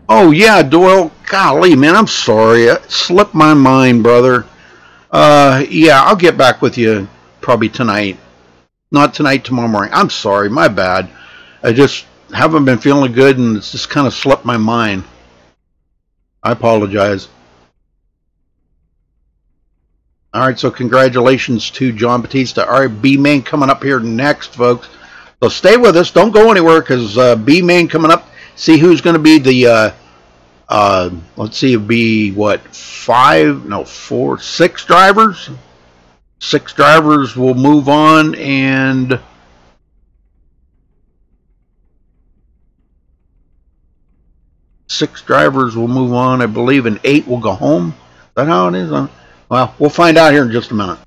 Oh yeah, Doyle. Golly, man, I'm sorry. It slipped my mind, brother. Yeah, I'll get back with you probably tonight. Not tonight, tomorrow morning. I'm sorry, my bad. I just haven't been feeling good, and it's just kind of slipped my mind. I apologize. All right, so congratulations to John Batista. All right, B-Main coming up here next, folks. So stay with us. Don't go anywhere, because B-Main coming up. See who's going to be the... let's see, it'd be what, 6 drivers. 6 drivers will move on, and 6 drivers will move on, I believe, and 8 will go home. Is that how it is? Well, we'll find out here in just a minute.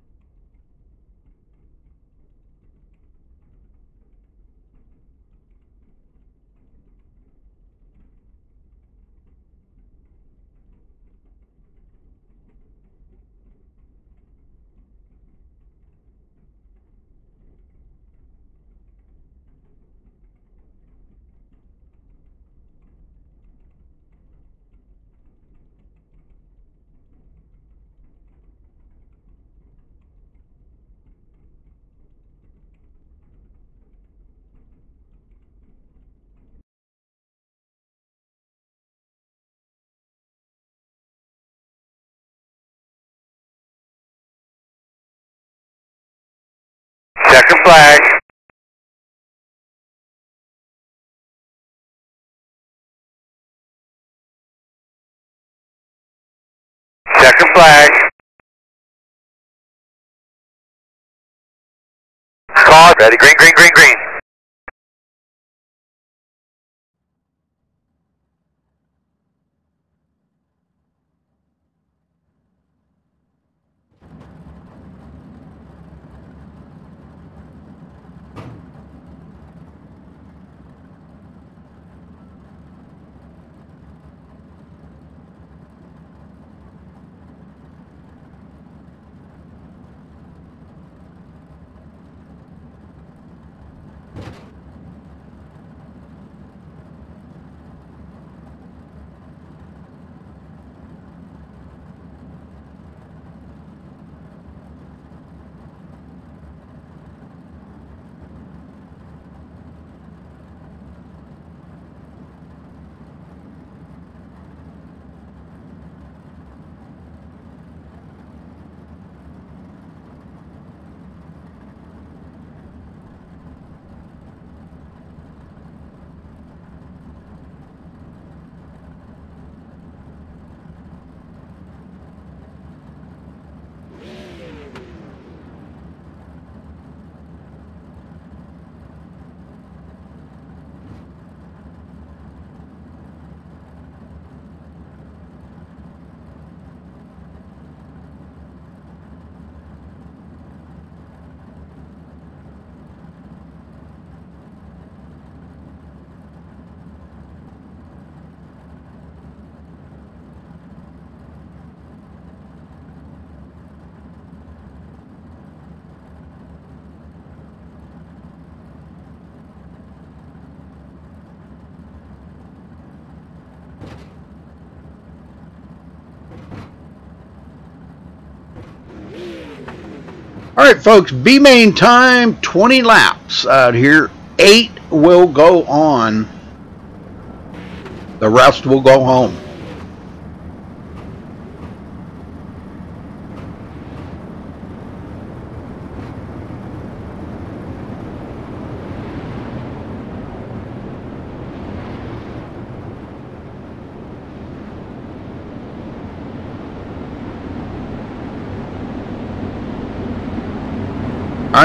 Second flag. Second flag. Call ready. Green, green, green, green. All right, folks, B-Main time, 20 laps out here. 8 will go on. The rest will go home.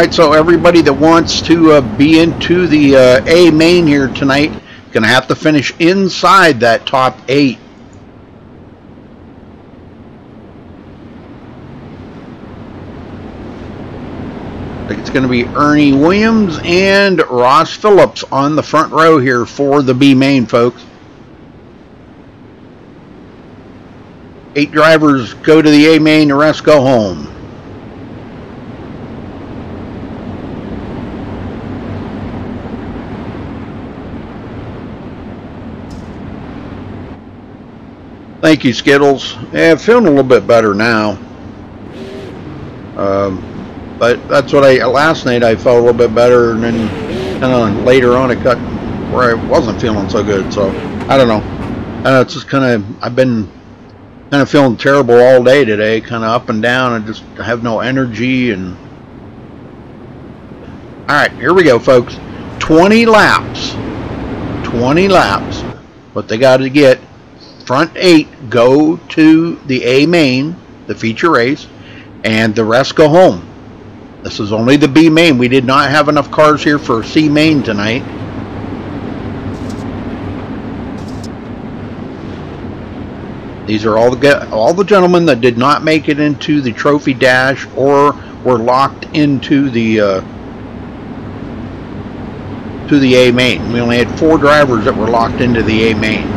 Alright, so everybody that wants to be into the A main here tonight, gonna have to finish inside that top 8. I think it's gonna be Ernie Williams and Ross Phillips on the front row here for the B main, folks. 8 drivers go to the A main, the rest go home. Thank you, Skittles. Yeah, feeling a little bit better now. But that's what last night I felt a little bit better, and then kind of later on it got where I wasn't feeling so good. So I don't know. It's just kind of, I've been kind of feeling terrible all day today, kind of up and down. I just have no energy. And all right, here we go, folks. 20 laps. 20 laps. What they got to get. Front 8 go to the A main, the feature race, and the rest go home. This is only the B main. We did not have enough cars here for C main tonight. These are all the gentlemen that did not make it into the trophy dash or were locked into the A main. We only had 4 drivers that were locked into the A main.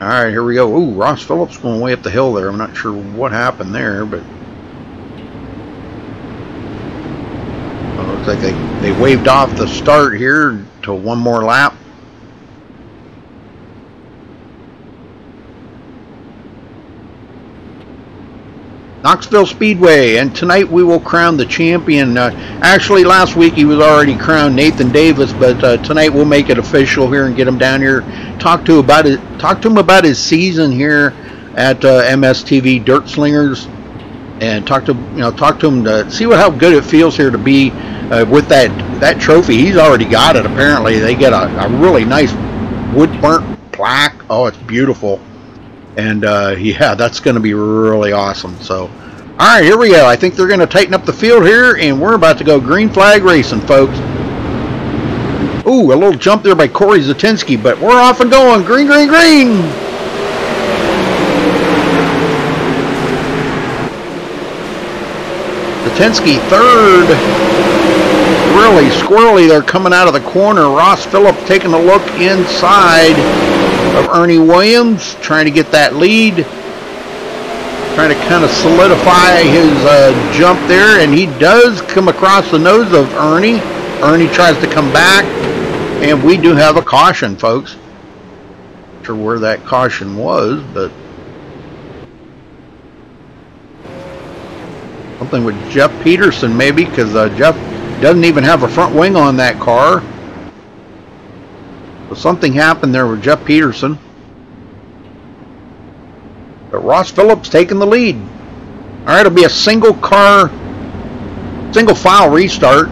Alright, here we go. Ooh, Ross Phillips going way up the hill there. I'm not sure what happened there, but looks like they waved off the start here to one more lap. Knoxville Speedway, and tonight we will crown the champion. Actually, last week he was already crowned, Nathan Davis, but tonight we'll make it official here and get him down here. Talk to him about his season here at MSTV Dirt Slingers, and talk to him to see how good it feels here to be with that trophy. He's already got it. Apparently, they get a really nice wood burnt plaque. Oh, it's beautiful. And yeah, that's going to be really awesome. So, all right, here we go. I think they're going to tighten up the field here, and we're about to go green flag racing, folks. Ooh, a little jump there by Corey Zatinsky, but we're off and going. Green, green, green. Zatinsky third. Really squirrely there coming out of the corner. Ross Phillips taking a look inside of Ernie Williams, trying to get that lead, trying to kind of solidify his jump there, and he does come across the nose of Ernie. Ernie tries to come back, and we do have a caution, folks. Not sure where that caution was, but something with Jeff Peterson maybe, because Jeff doesn't even have a front wing on that car. So something happened there with Jeff Peterson. But Ross Phillips taking the lead. Alright, it'll be a single file restart.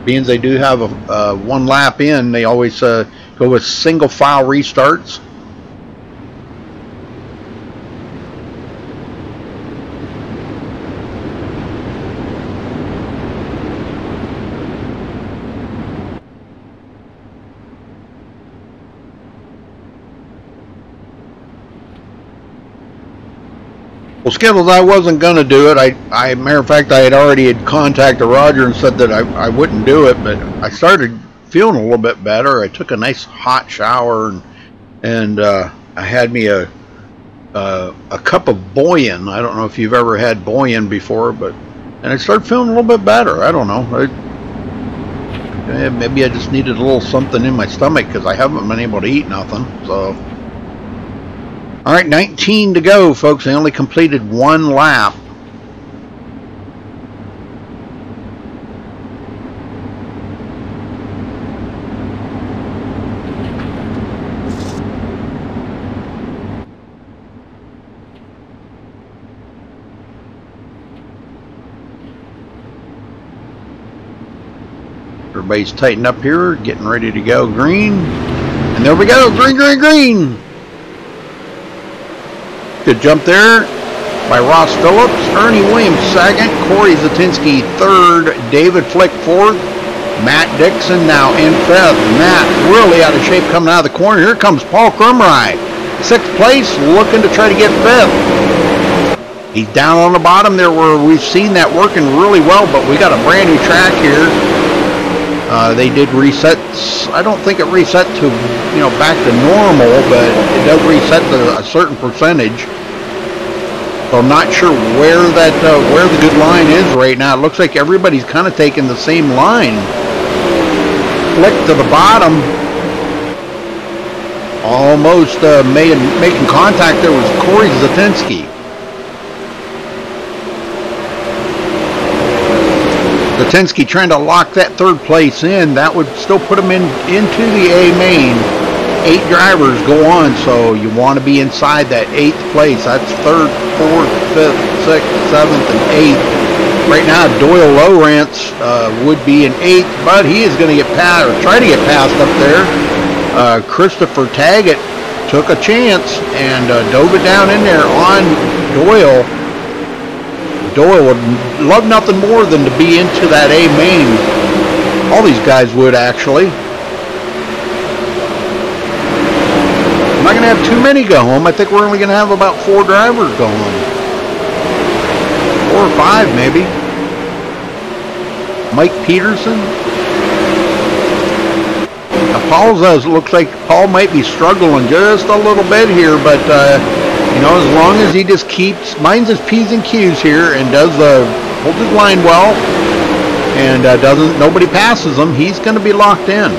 Being they do have a 1 lap in, they always go with single file restarts. Well, Skittles, I wasn't going to do it. Matter of fact, I had already contacted Roger and said that I wouldn't do it, but I started feeling a little bit better. I took a nice hot shower, and I had me a cup of Boyan. I don't know if you've ever had Boyan before, and I started feeling a little bit better. I don't know. Maybe I just needed a little something in my stomach because I haven't been able to eat nothing. So. All right, 19 to go, folks. They only completed 1 lap. Everybody's tightened up here, getting ready to go green. And there we go, green, green, green. Good jump there by Ross Phillips. Ernie Williams second. Corey Zatinsky third. David Flick fourth. Matt Dixon now in fifth. Matt really out of shape coming out of the corner. Here comes Paul Krumrye. Sixth place, looking to try to get fifth. He's down on the bottom there where we've seen that working really well, but we got a brand new track here. They did reset. I don't think it reset to, back to normal, but it does reset to a certain percentage. So I'm not sure where the good line is right now. It looks like everybody's kind of taking the same line. Flick to the bottom. Almost making contact there was Corey Zatinsky. Zatinsky trying to lock that third place in. That would still put him into the A main. 8 drivers go on, so you want to be inside that 8th place. That's 3rd, 4th, 5th, 6th, 7th, and 8th. Right now, Doyle Lowrance would be in 8th, but he is going to get passed, or try to get passed up there. Christopher Taggett took a chance and dove it down in there on Doyle. Doyle would love nothing more than to be into that A main. All these guys would, actually. I'm not going to have too many go home. I think we're only going to have about 4 drivers go home. 4 or 5, maybe. Mike Peterson. Now, looks like Paul might be struggling just a little bit here, but as long as he just minds his P's and Q's here and does holds his line well and nobody passes him, he's going to be locked in.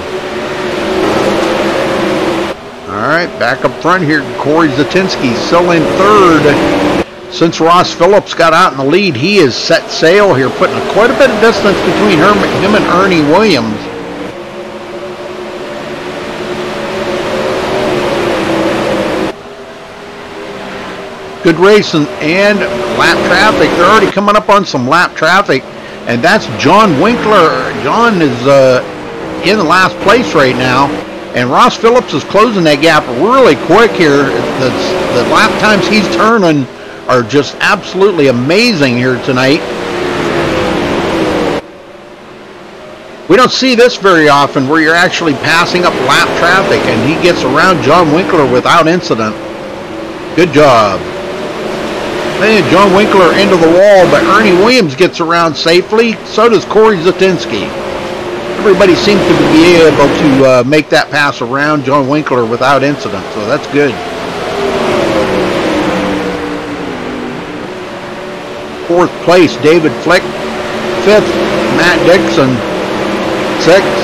All right, back up front here, Corey Zatinsky still in 3rd. Since Ross Phillips got out in the lead, he has set sail here, putting quite a bit of distance between him and Ernie Williams. Good racing and lap traffic. They're already coming up on some lap traffic, and that's John Winkler. John is in the last place right now, and Ross Phillips is closing that gap really quick here. The lap times he's turning are just absolutely amazing here tonight. We don't see this very often where you're actually passing up lap traffic, and he gets around John Winkler without incident. Good job. And John Winkler into the wall, but Ernie Williams gets around safely. So does Corey Zatinsky. Everybody seems to be able to make that pass around John Winkler without incident, so that's good. 4th place, David Flick. 5th, Matt Dixon. 6th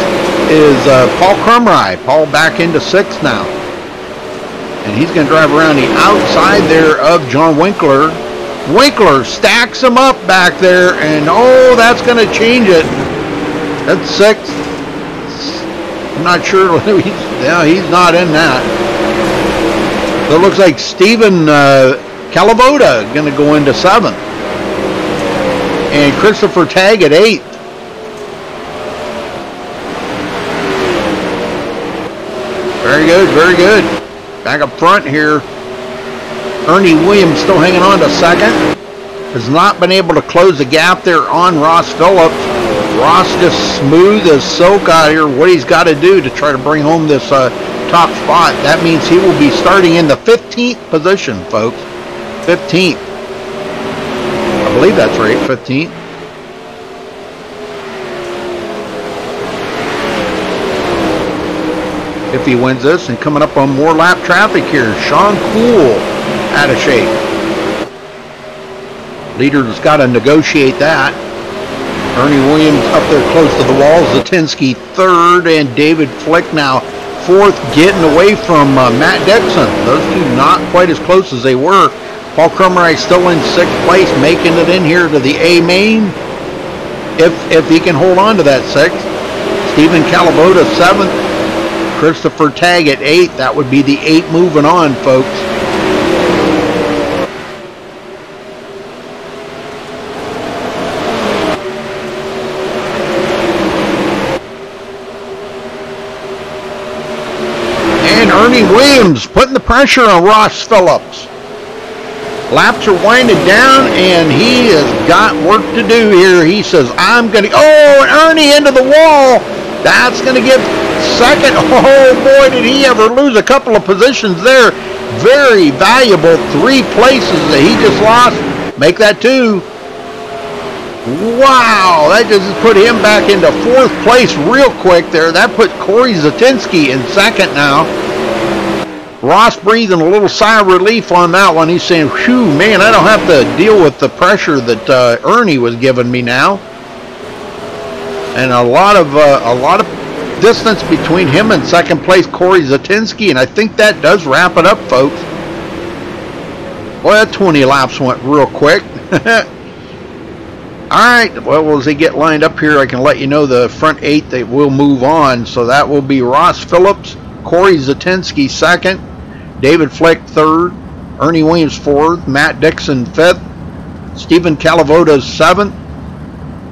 is Paul Krumrye. Paul back into 6th now. And he's going to drive around the outside there of John Winkler. Winkler stacks him up back there, and that's going to change it. That's 6th. I'm not sure. He's not in that. So it looks like Stephen Calavoda going to go into 7th. And Christopher Taggett 8th. Very good, very good. Back up front here, Ernie Williams still hanging on to 2nd. Has not been able to close the gap there on Ross Phillips. Ross just smooth as silk out here what he's got to do to try to bring home this top spot. That means he will be starting in the 15th position, folks. 15th. I believe that's right, 15th. If he wins this, and coming up on more lap traffic here, Sean Cool out of shape. Leader's got to negotiate that. Ernie Williams up there close to the wall. Zatinsky 3rd, and David Flick now 4th, getting away from Matt Dixon. Those two not quite as close as they were. Paul Krumrye still in 6th place, making it in here to the A main. If he can hold on to that 6th. Stephen Calavoda 7th. Christopher Taggett 8th. That would be the 8 moving on, folks. And Ernie Williams putting the pressure on Ross Phillips. Laps are winding down, and he has got work to do here. He says, I'm going to... Oh, and Ernie into the wall. That's going to give second. Oh, boy, did he ever lose a couple of positions there. Very valuable 3 places that he just lost. Make that 2. Wow, that just put him back into 4th place real quick there. That put Corey Zatinsky in 2nd now. Ross breathing a little sigh of relief on that one. He's saying, phew, man, I don't have to deal with the pressure that Ernie was giving me now. And a lot of distance between him and 2nd place Corey Zatinsky, and I think that does wrap it up, folks. Boy, that 20 laps went real quick. Alright, well, as they get lined up here, I can let you know the front 8 that will move on. So that will be Ross Phillips, Corey Zatinsky 2nd, David Fleck 3rd, Ernie Williams 4th, Matt Dixon 5th, Stephen Calavoda 7th,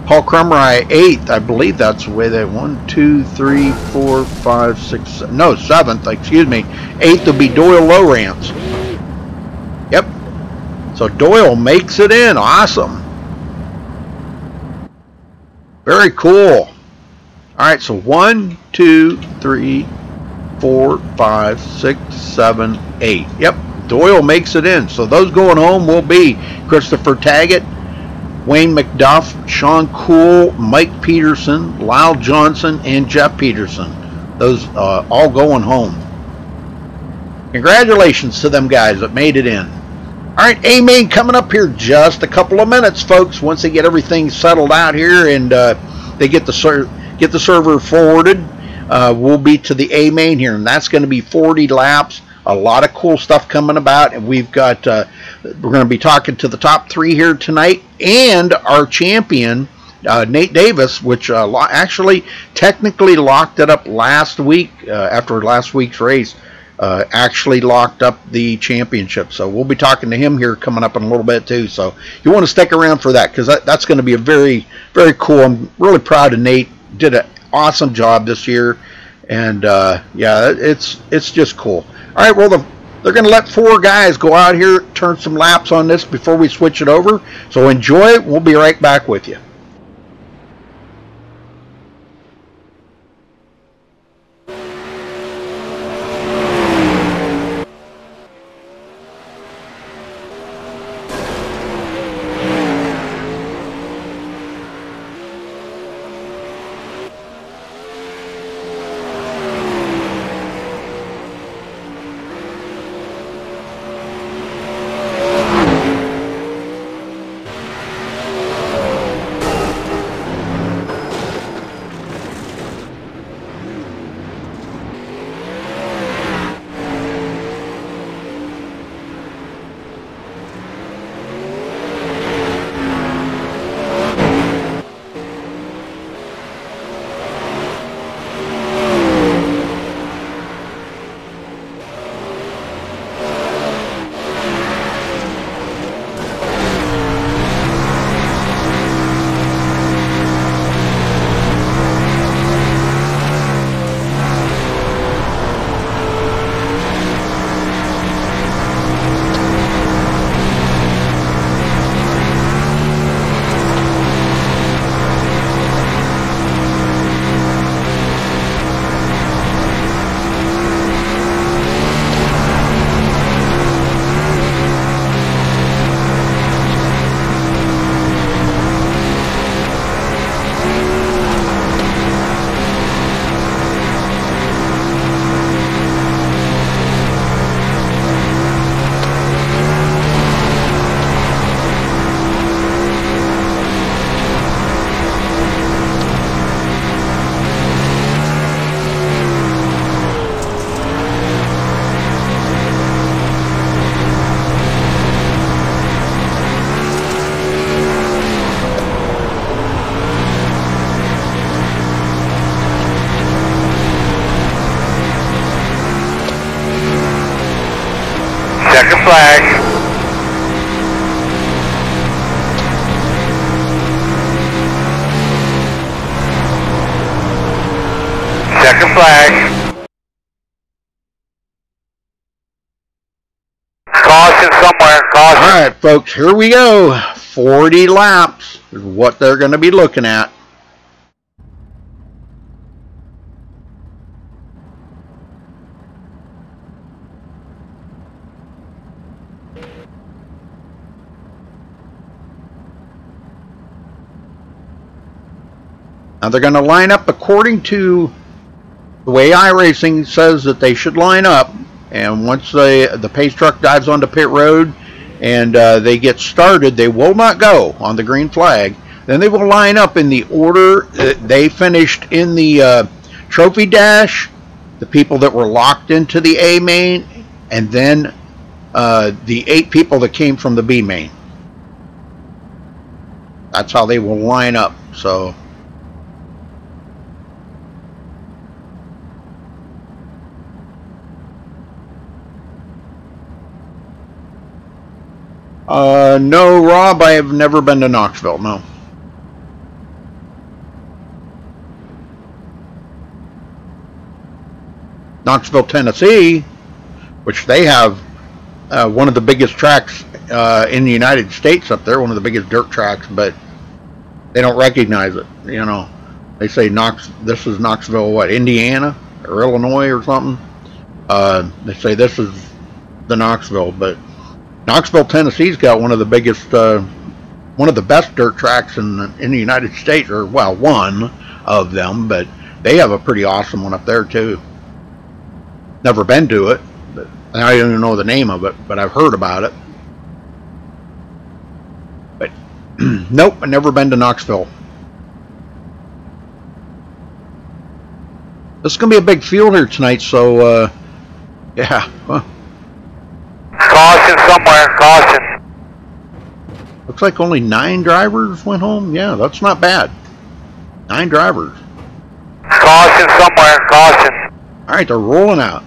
Paul Crumry 8th. I believe that's the way they 1, 2, 3, 4, 5, 6, no, 7th, excuse me. 8th will be Doyle Lowrance. Yep. So Doyle makes it in. Awesome. Very cool. All right, so 1, 2, 3, 4, 5, 6, 7, 8. Yep, Doyle makes it in. So those going home will be Christopher Taggett, Wayne McDuff, Sean Cool, Mike Peterson, Lyle Johnson, and Jeff Peterson. Those all going home. Congratulations to them guys that made it in. All right, A-Main coming up here just a couple of minutes, folks. Once they get everything settled out here and they get the server forwarded, we'll be to the A-Main here, and that's going to be 40 laps. A lot of cool stuff coming about, and we've got we're going to be talking to the top 3 here tonight, and our champion Nate Davis, which actually technically locked it up last week after last week's race. Actually locked up the championship, so we'll be talking to him here coming up in a little bit too. So you want to stick around for that, because that's going to be a very, very cool. I'm really proud of Nate. Did an awesome job this year, and yeah, it's just cool. All right, well, they're going to let 4 guys go out here, turn some laps on this before we switch it over. So enjoy it. We'll be right back with you. Second flag. Second flag. Caution somewhere. caution. All right, folks, here we go. 40 laps is what they're going to be looking at. Now they're going to line up according to the way iRacing says that they should line up. And once the pace truck dives onto pit road and they get started, they will not go on the green flag. Then they will line up in the order that they finished in the trophy dash, the people that were locked into the A main, and then the 8 people that came from the B main. That's how they will line up. So no, Rob, I have never been to Knoxville, no. Knoxville, Tennessee, which they have one of the biggest tracks in the United States up there, one of the biggest dirt tracks, but they don't recognize it, you know. They say this is Knoxville, what, Indiana or Illinois or something? They say this is the Knoxville, but Knoxville, Tennessee's got one of the biggest, one of the best dirt tracks in the United States, or well, one of them, but they have a pretty awesome one up there too. Never been to it, but I don't even know the name of it, but I've heard about it. But nope, I've never been to Knoxville. This is gonna be a big field here tonight, so yeah. Well, Caution somewhere, caution. looks like only 9 drivers went home. Yeah, that's not bad. 9 drivers. Caution somewhere, caution. All right, they're rolling out.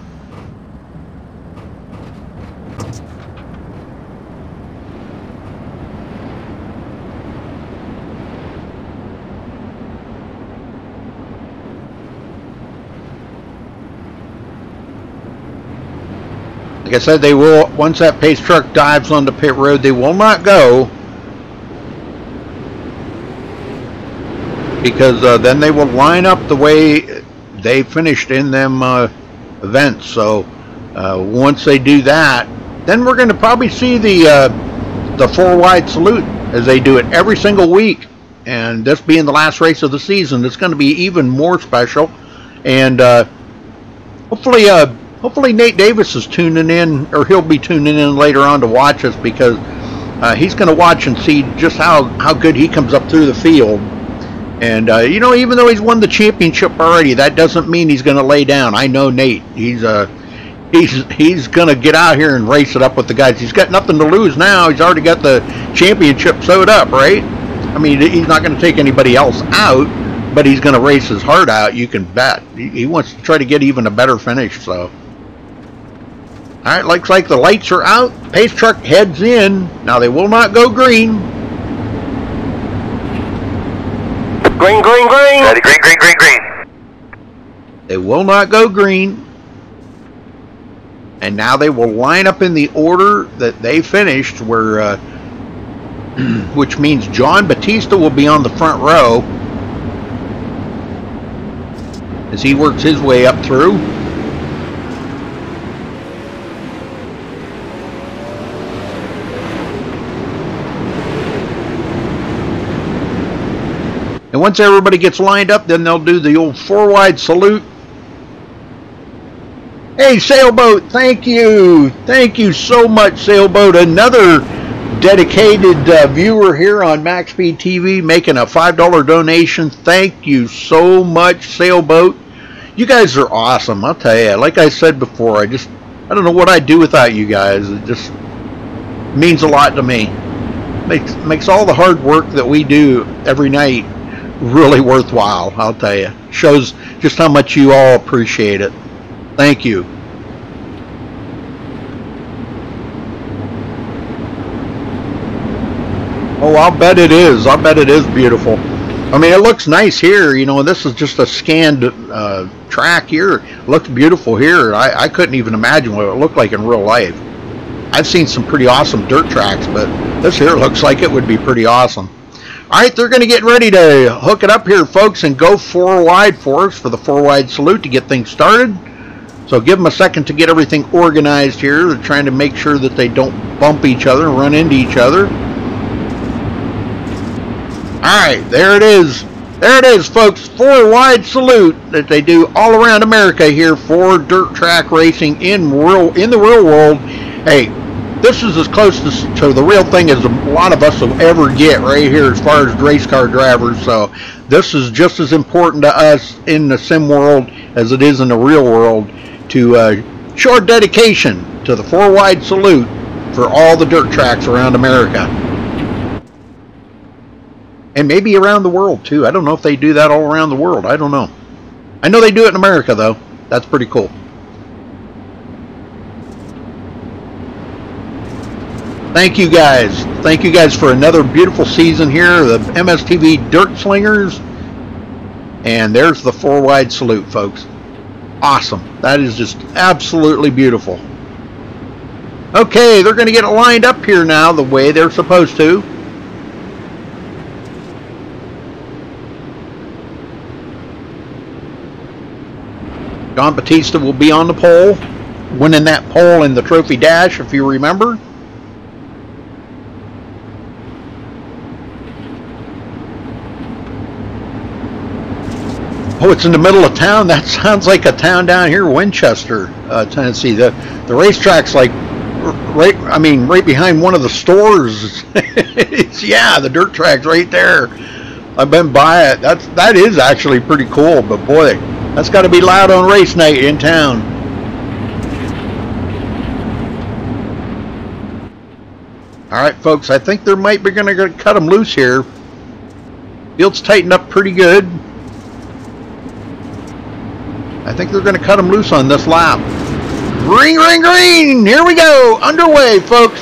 Like I said, they will, once that pace truck dives onto pit road, they will not go, because then they will line up the way they finished in them events. So once they do that, then we're going to probably see the 4 wide salute, as they do it every single week. And this being the last race of the season, it's going to be even more special. And hopefully Nate Davis is tuning in, or he'll be tuning in later on to watch us, because he's going to watch and see just how good he comes up through the field. And you know, even though he's won the championship already, that doesn't mean he's going to lay down. I know Nate. He's going to get out here and race it up with the guys. He's got nothing to lose now. He's already got the championship sewed up, right? I mean, he's not going to take anybody else out, but he's going to race his heart out. You can bet. He wants to try to get even a better finish. So. All right, looks like the lights are out. Pace truck heads in. Now they will not go green. Green, green, green. Ready, green, green, green, green. They will not go green. And now they will line up in the order that they finished, where, which means John Batista will be on the front row as he works his way up through. And once everybody gets lined up, then they'll do the old 4 wide salute. Hey, Sailboat, thank you. Thank you so much, Sailboat. Another dedicated viewer here on MaxSpeedTV making a $5 donation. Thank you so much, Sailboat. You guys are awesome, I'll tell you. Like I said before, I don't know what I'd do without you guys. It just means a lot to me. Makes all the hard work that we do every night really worthwhile, I'll tell you. Shows just how much you all appreciate it. Thank you. Oh, I'll bet it is. I'll bet it is beautiful. I mean, it looks nice here. You know, this is just a scanned track here. It looks beautiful here. I couldn't even imagine what it looked like in real life. I've seen some pretty awesome dirt tracks, but this here looks like it would be pretty awesome. All right, they're going to get ready to hook it up here, folks, and go 4 wide for us for the 4 wide salute to get things started. So give them a second to get everything organized here. They're trying to make sure that they don't bump each other and run into each other. All right, there it is. There it is, folks. 4 wide salute that they do all around America here for dirt track racing in the real world. Hey, this is as close to the real thing as a lot of us will ever get right here as far as race car drivers. So this is just as important to us in the sim world as it is in the real world to show our dedication to the 4 wide salute for all the dirt tracks around America. And maybe around the world too. I don't know if they do that all around the world. I don't know. I know they do it in America though. That's pretty cool. Thank you guys. Thank you guys for another beautiful season here, the MSTV Dirt Slingers. And there's the 4 wide salute, folks. Awesome. That is just absolutely beautiful. Okay, they're going to get it lined up here now the way they're supposed to. John Batista will be on the pole, winning that pole in the Trophy Dash, if you remember. Oh, it's in the middle of town. That sounds like a town down here, Winchester, Tennessee. The racetrack's like right behind one of the stores. Yeah, the dirt track's right there. I've been by it. That is actually pretty cool. But boy, that's got to be loud on race night in town. All right, folks. I think they might be going to cut them loose here. Field's tightened up pretty good. I think they're going to cut them loose on this lap. Green, green, green! Here we go! Underway, folks.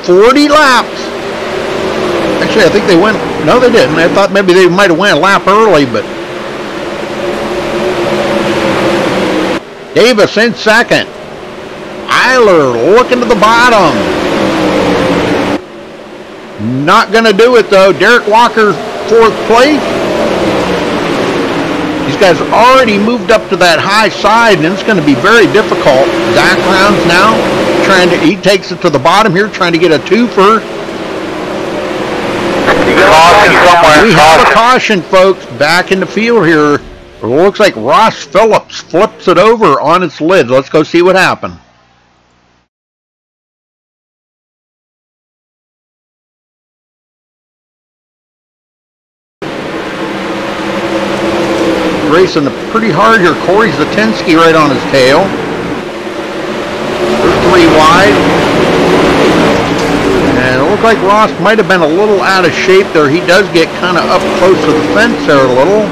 40 laps. Actually, I think they went... No, they didn't. I thought maybe they might have went a lap early, but... Davis in second. Eiler looking to the bottom. Not going to do it, though. Derek Walker, 4th place. These guys are already moved up to that high side, and it's going to be very difficult. Zach Brown's now he takes it to the bottom here, trying to get a twofer. We have a caution, folks, back in the field here. It looks like Ross Phillips flips it over on its lid. Let's go see what happened. Racing pretty hard here. Corey Zatinsky right on his tail. They're 3 wide. And it looks like Ross might have been a little out of shape there. He does get kind of up close to the fence there a little.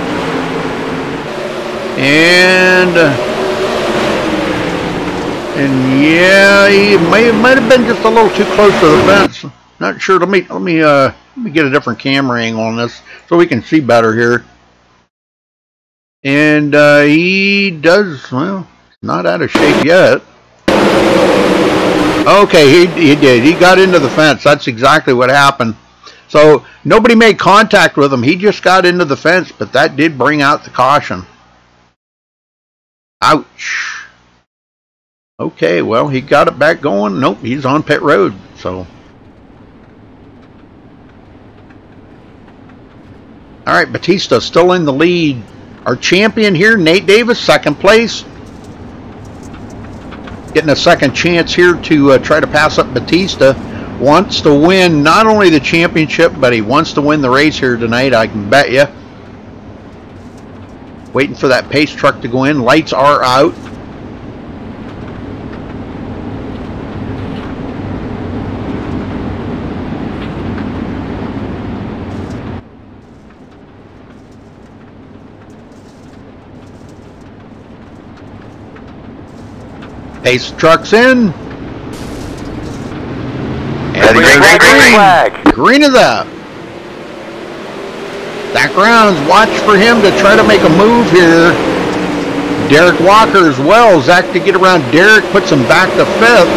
And yeah, he might have been just a little too close to the fence. Not sure. Let me get a different camera angle on this so we can see better here. And he does, well, not out of shape yet. Okay, he did. He got into the fence. That's exactly what happened. So nobody made contact with him. He just got into the fence, but that did bring out the caution. Ouch. Okay, well, he got it back going. Nope, he's on pit road. So, all right, Batista still in the lead. Our champion here, Nate Davis, 2nd place. Getting a second chance here to try to pass up Batista. Wants to win not only the championship, but he wants to win the race here tonight, I can bet you. Waiting for that pace truck to go in. Lights are out. Pace truck's in. And green is up. Zach Brown's watch for him to try to make a move here. Derek Walker as well. Zach to get around Derek, puts him back to 5th.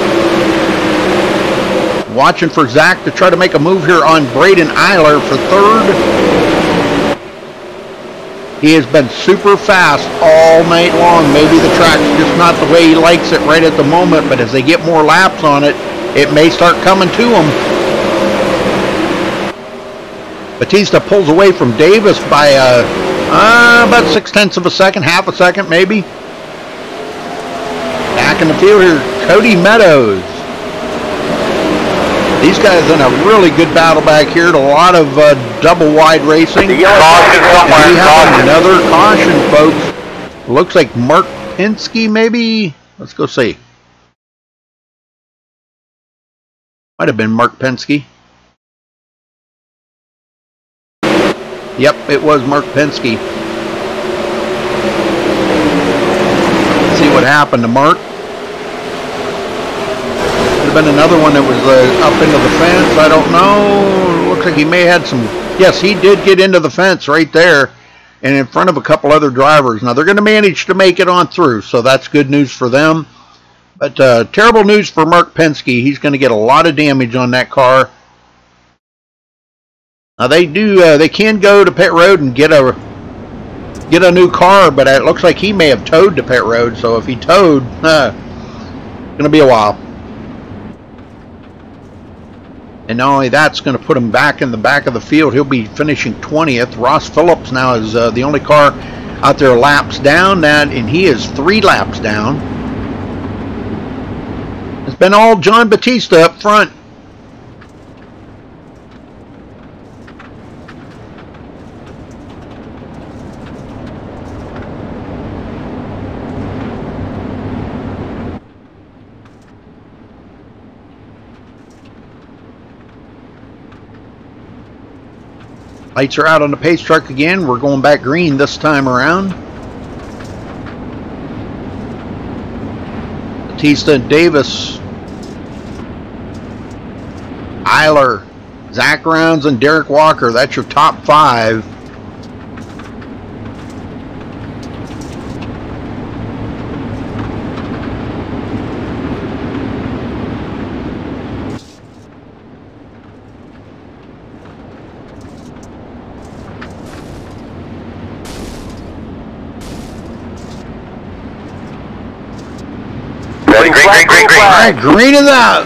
Watching for Zach to try to make a move here on Braden Eiler for third. He has been super fast all night long. Maybe the track's just not the way he likes it right at the moment, but as they get more laps on it, it may start coming to him. Batista pulls away from Davis by about 0.6 of a second, half a second maybe. Back in the field here, Cody Meadows. These guys in a really good battle back here. A lot of double wide racing. And we have another caution, folks. Looks like Mark Penske, maybe. Let's go see. Might have been Mark Penske. Yep, it was Mark Penske. Let's see what happened to Mark. Been another one that was up into the fence. I don't know. Looks like he may have had some. Yes, he did get into the fence right there and in front of a couple other drivers. Now they're going to manage to make it on through, so that's good news for them. But terrible news for Mark Penske. He's going to get a lot of damage on that car. Now they can go to pit road and get a new car, but it looks like he may have towed to pit road. So if he towed, it's going to be a while. And not only that's going to put him back in the back of the field. He'll be finishing 20th. Ross Phillips now is the only car out there laps down, and he is 3 laps down. It's been all John Batista up front. Lights are out on the pace truck again. We're going back green this time around. Batista and Davis. Eiler, Zach Rounds, and Derek Walker. That's your top 5. Green. All right, green is out.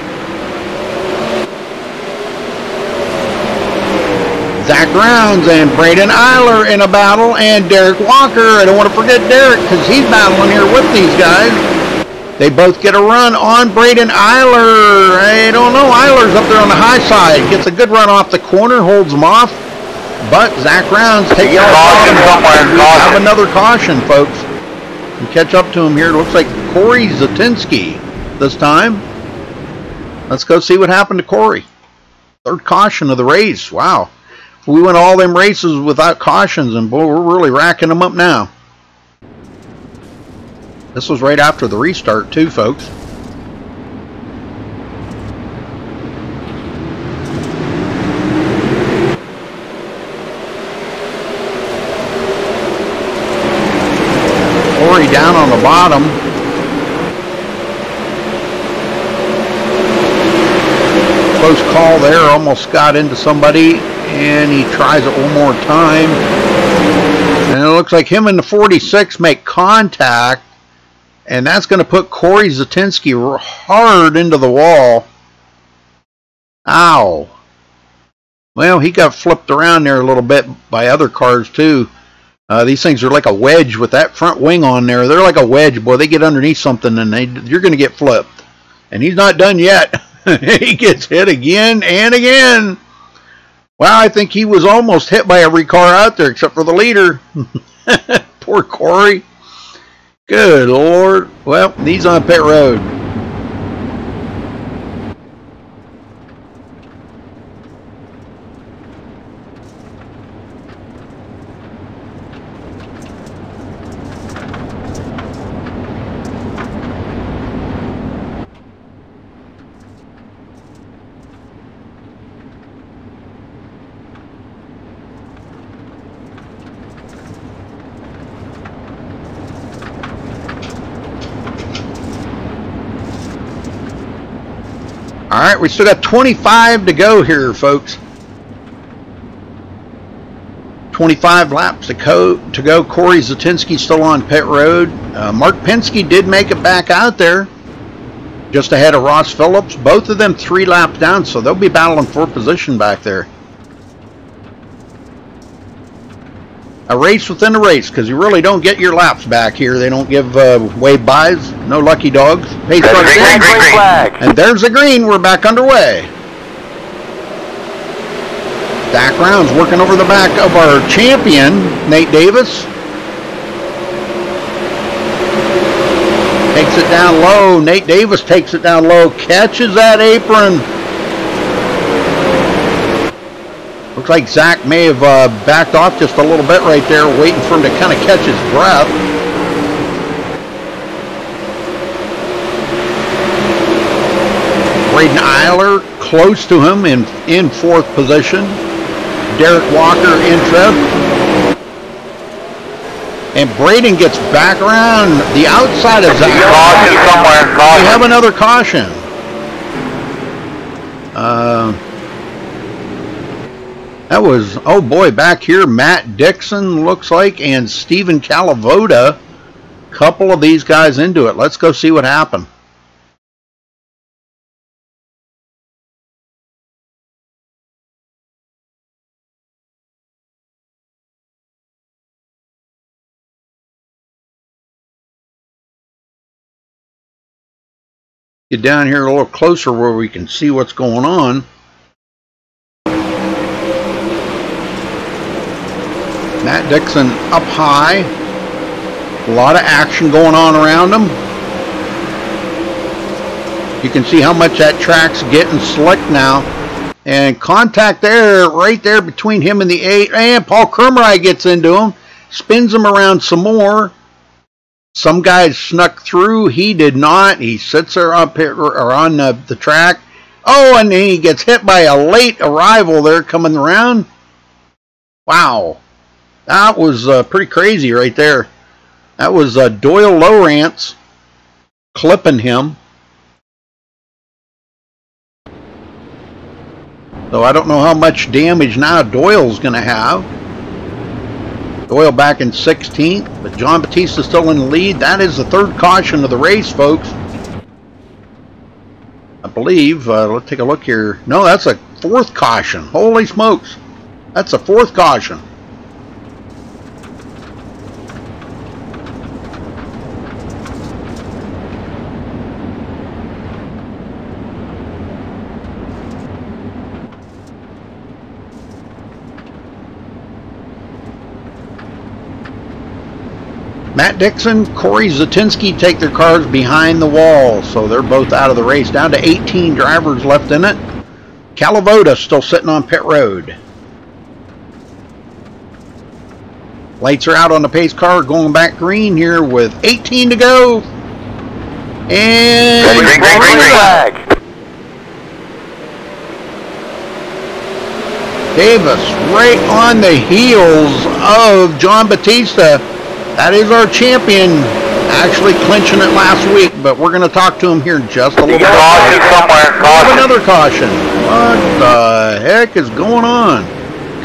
Zach Rounds and Braden Eiler in a battle, and Derek Walker. I don't want to forget Derek because he's battling here with these guys. They both get a run on Braden Eiler. I don't know. Eiler's up there on the high side. Gets a good run off the corner, holds him off. But Zach Rounds takes off. We have another caution, folks. We catch up to him here. It looks like Corey Zatinsky this time. Let's go see what happened to Corey. Third caution of the race. Wow. We went all them races without cautions, and boy, we're really racking them up now. This was right after the restart too, folks. Corey down on the bottom. Close call there, almost got into somebody, and he tries it one more time. And it looks like him and the 46 make contact, and that's going to put Corey Zatinsky hard into the wall. Ow. Well, he got flipped around there a little bit by other cars too. These things are like a wedge with that front wing on there. They're like a wedge, boy. They get underneath something and you're going to get flipped. And he's not done yet. He gets hit again and again. Well, I think he was almost hit by every car out there except for the leader. Poor Corey. Good Lord. Well, he's on pit road. All right, we still got 25 to go here, folks. 25 laps to go. Corey Zatinski still on pit road. Mark Penske did make it back out there, just ahead of Ross Phillips. Both of them 3 laps down, so they'll be battling for position back there. A race within a race, because you really don't get your laps back here. They don't give wave bys. No lucky dogs. Pace car green flag. And there's the green. We're back underway. Dak Brown's working over the back of our champion, Nate Davis. Takes it down low. Nate Davis takes it down low. Catches that apron. Looks like Zach may have backed off just a little bit right there, waiting for him to kind of catch his breath. Braden Eiler close to him in 4th position. Derek Walker in 5th. And Braden gets back around the outside of Zach. We have another caution. That was, oh boy, back here, Matt Dixon looks like, and Steven Calavoda. Couple of these guys into it. Let's go see what happened. Get down here a little closer where we can see what's going on. Matt Dixon up high. A lot of action going on around him. You can see how much that track's getting slick now. And contact there, right there between him and the 8. And Paul Kermerai gets into him. Spins him around some more. Some guys snuck through. He did not. He sits there up here or on the track. Oh, and then he gets hit by a late arrival there coming around. Wow. That was pretty crazy right there. That was Doyle Lowrance clipping him. So I don't know how much damage now Doyle's going to have. Doyle back in 16th, but John Batista still in the lead. That is the 3rd caution of the race, folks. I believe. Let's take a look here. No, that's a 4th caution. Holy smokes. That's a 4th caution. Matt Dixon, Corey Zatinski take their cars behind the wall, so they're both out of the race. Down to 18 drivers left in it. Calavoda still sitting on pit road. Lights are out on the pace car, going back green here with 18 to go. And green flag. Davis right on the heels of John Batista. That is our champion, actually clinching it last week, but we're going to talk to him here in just a little bit. Another caution. What the heck is going on?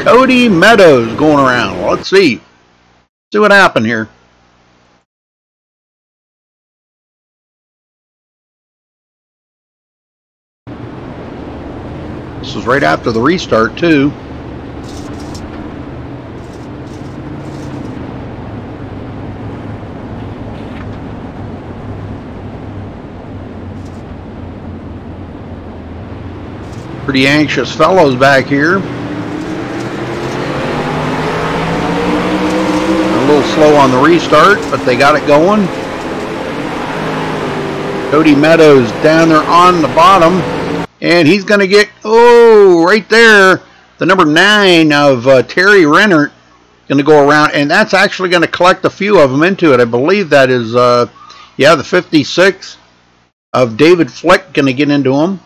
Cody Meadows going around. Let's see. See what happened here. This was right after the restart, too. Pretty anxious fellows back here. A little slow on the restart, but they got it going. Cody Meadows down there on the bottom, and he's going to get, oh, right there, the number 9 of Terry Rennert going to go around, and that's actually going to collect a few of them into it. I believe that is, yeah, the 56 of David Flick going to get into him.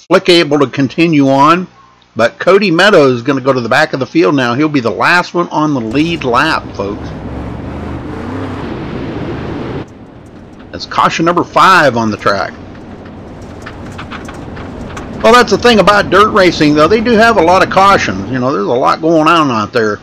Flick able to continue on, but Cody Meadows is going to go to the back of the field now. He'll be the last one on the lead lap, folks. That's caution number 5 on the track. Well, that's the thing about dirt racing, though. They do have a lot of cautions. You know, there's a lot going on out there.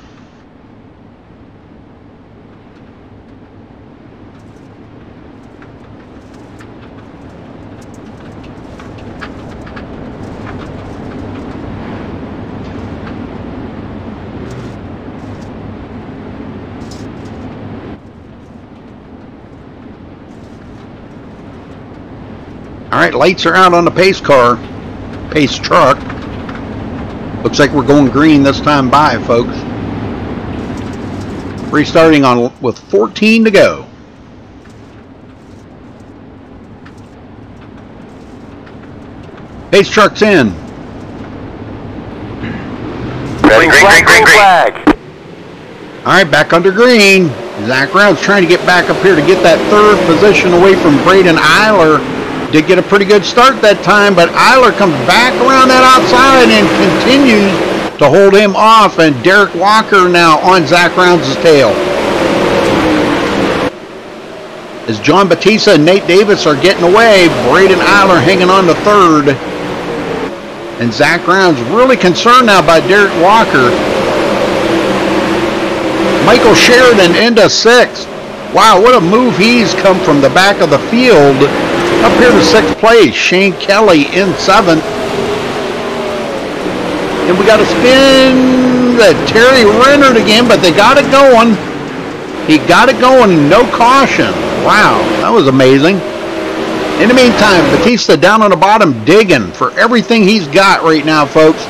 All right, lights are out on the pace car, pace truck. Looks like we're going green this time by, folks. Restarting on with 14 to go. Pace truck's in. Ready, green flag. All right, back under green. Zach Brown's trying to get back up here to get that third position away from Braden Eiler. Did get a pretty good start that time, but Eiler comes back around that outside and continues to hold him off, and Derek Walker now on Zach Rounds' tail. As John Batista and Nate Davis are getting away, Braden Eiler hanging on to third. And Zach Rounds really concerned now by Derek Walker. Michael Sheridan into sixth. Wow, what a move he's come from the back of the field up here to sixth place. Shane Kelly in seventh. And we got a spin that Terry Rennert again, but they got it going. He got it going, no caution. Wow, that was amazing. In the meantime, Batista down on the bottom digging for everything he's got right now, folks.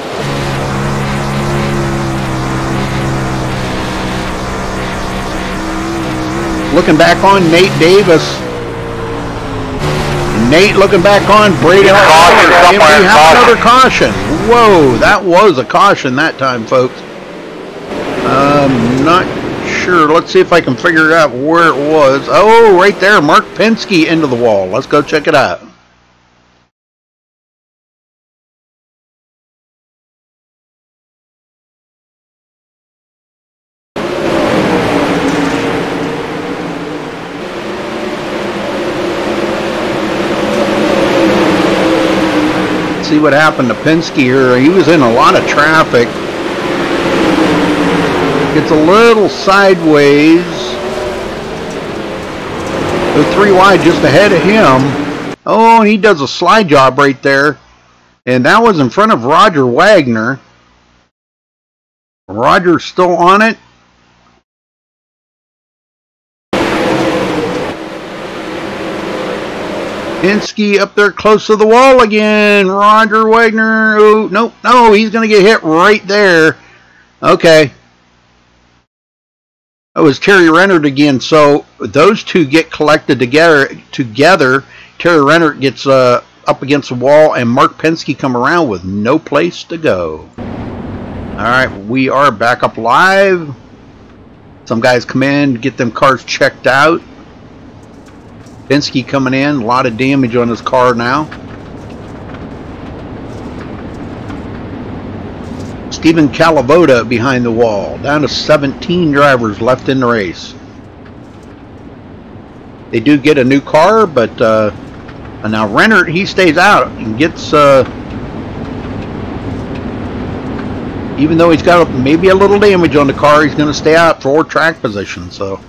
Looking back on Nate Davis. Nate looking back on Braden. And we have another caution. Whoa, that was a caution that time, folks. Not sure. Let's see if I can figure out where it was. Oh, right there. Mark Penske into the wall. Let's go check it out. See what happened to Penske here. He was in a lot of traffic. Gets a little sideways. They're 3 wide just ahead of him. Oh, and he does a slide job right there. And that was in front of Roger Wagner. Roger's still on it. Penske up there close to the wall again. Roger Wagner. Oh, nope. No, he's going to get hit right there. Okay. That was Terry Rennert again. So those two get collected together. Terry Rennert gets up against the wall, and Mark Penske come around with no place to go. All right, we are back up live. Some guys come in, get them cars checked out. Penske coming in, a lot of damage on his car now. Stephen Calavoda behind the wall, down to 17 drivers left in the race. They do get a new car, but now Rennert, he stays out and gets, even though he's got maybe a little damage on the car, he's going to stay out for track position. So.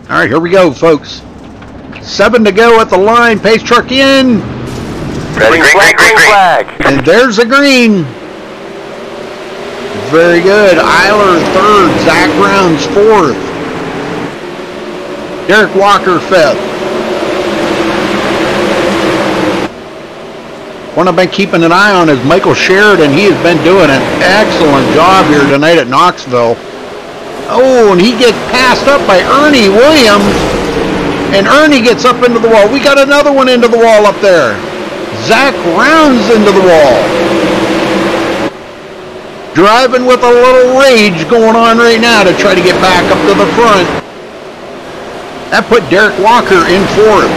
All right, here we go, folks. 7 to go at the line. Pace truck in. Ready, green flag. And there's the green. Very good. Eiler third. Zach Rounds fourth. Derek Walker fifth. One I've been keeping an eye on is Michael Sheridan. He has been doing an excellent job here tonight at Knoxville. Oh, and he gets passed up by Ernie Williams, and Ernie gets up into the wall. We got another one into the wall up there. Zach Rounds into the wall. Driving with a little rage going on right now to try to get back up to the front. That put Derek Walker in fourth.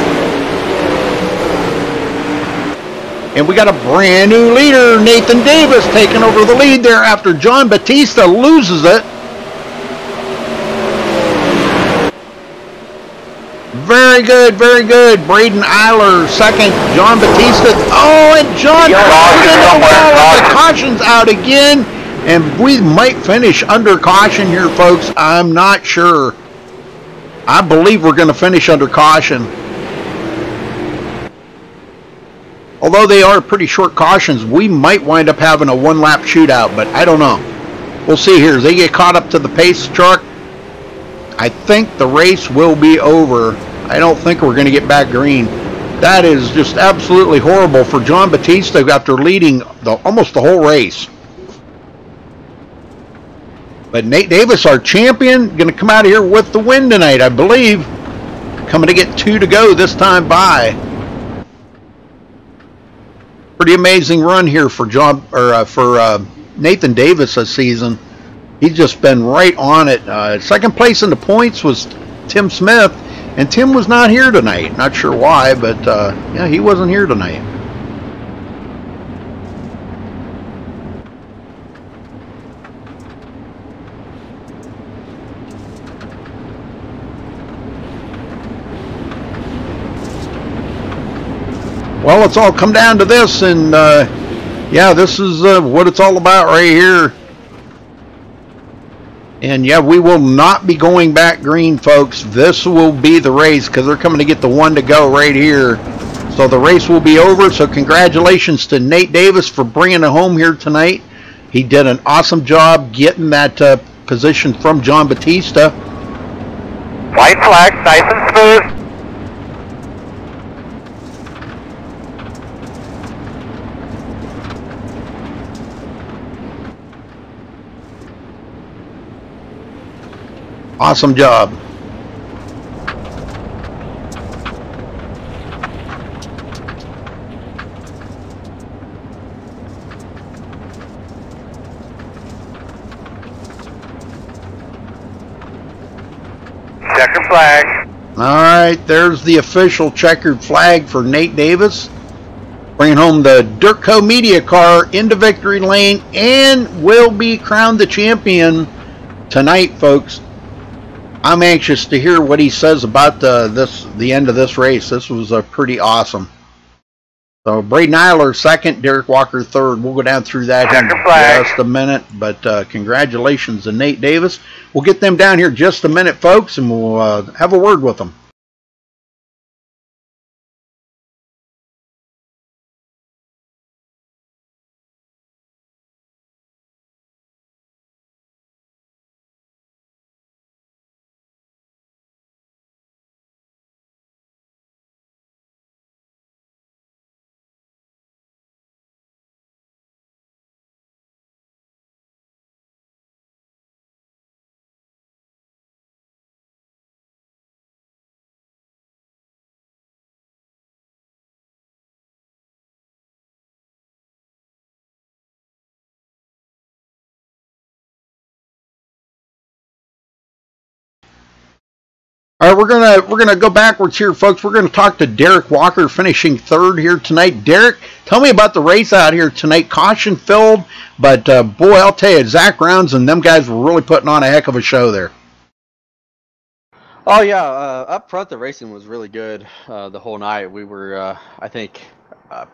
And we got a brand new leader, Nathan Davis, taking over the lead there after John Batista loses it. very good, very good. Braden Eiler, second. John Batista. Oh, and John the caution's out again. And we might finish under caution here, folks. I'm not sure. I believe we're going to finish under caution. Although they are pretty short cautions, we might wind up having a one-lap shootout, but I don't know. We'll see here. As they get caught up to the pace truck, I think the race will be over. I don't think we're going to get back green. That is just absolutely horrible for John Batista after leading almost the whole race. But Nate Davis, our champion, going to come out of here with the win tonight, I believe. Coming to get 2 to go this time by. Pretty amazing run here for Nathan Davis this season. He's just been right on it. Second place in the points was Tim Smith, and Tim was not here tonight. Not sure why, but yeah, he wasn't here tonight. Well, it's all come down to this, and yeah, this is what it's all about right here. And yeah, we will not be going back green, folks. This will be the race because they're coming to get the 1 to go right here. So the race will be over. So congratulations to Nate Davis for bringing it home here tonight. He did an awesome job getting that position from John Batista. White flag, nice and smooth. Awesome job. Checkered flag. All right, there's the official checkered flag for Nate Davis. Bringing home the Dirtco Media car into victory lane and will be crowned the champion tonight, folks. I'm anxious to hear what he says about the end of this race. This was pretty awesome. So Braden Eiler second, Derek Walker third. We'll go down through that in just a minute. But congratulations to Nate Davis. We'll get them down here just a minute, folks, and we'll have a word with them. All right, we're gonna go backwards here, folks. We're gonna talk to Derek Walker, finishing third here tonight. Derek, tell me about the race out here tonight. Caution filled, but boy, I'll tell you, Zach Rounds and them guys were really putting on a heck of a show there. Oh yeah, up front the racing was really good the whole night. We were, I think,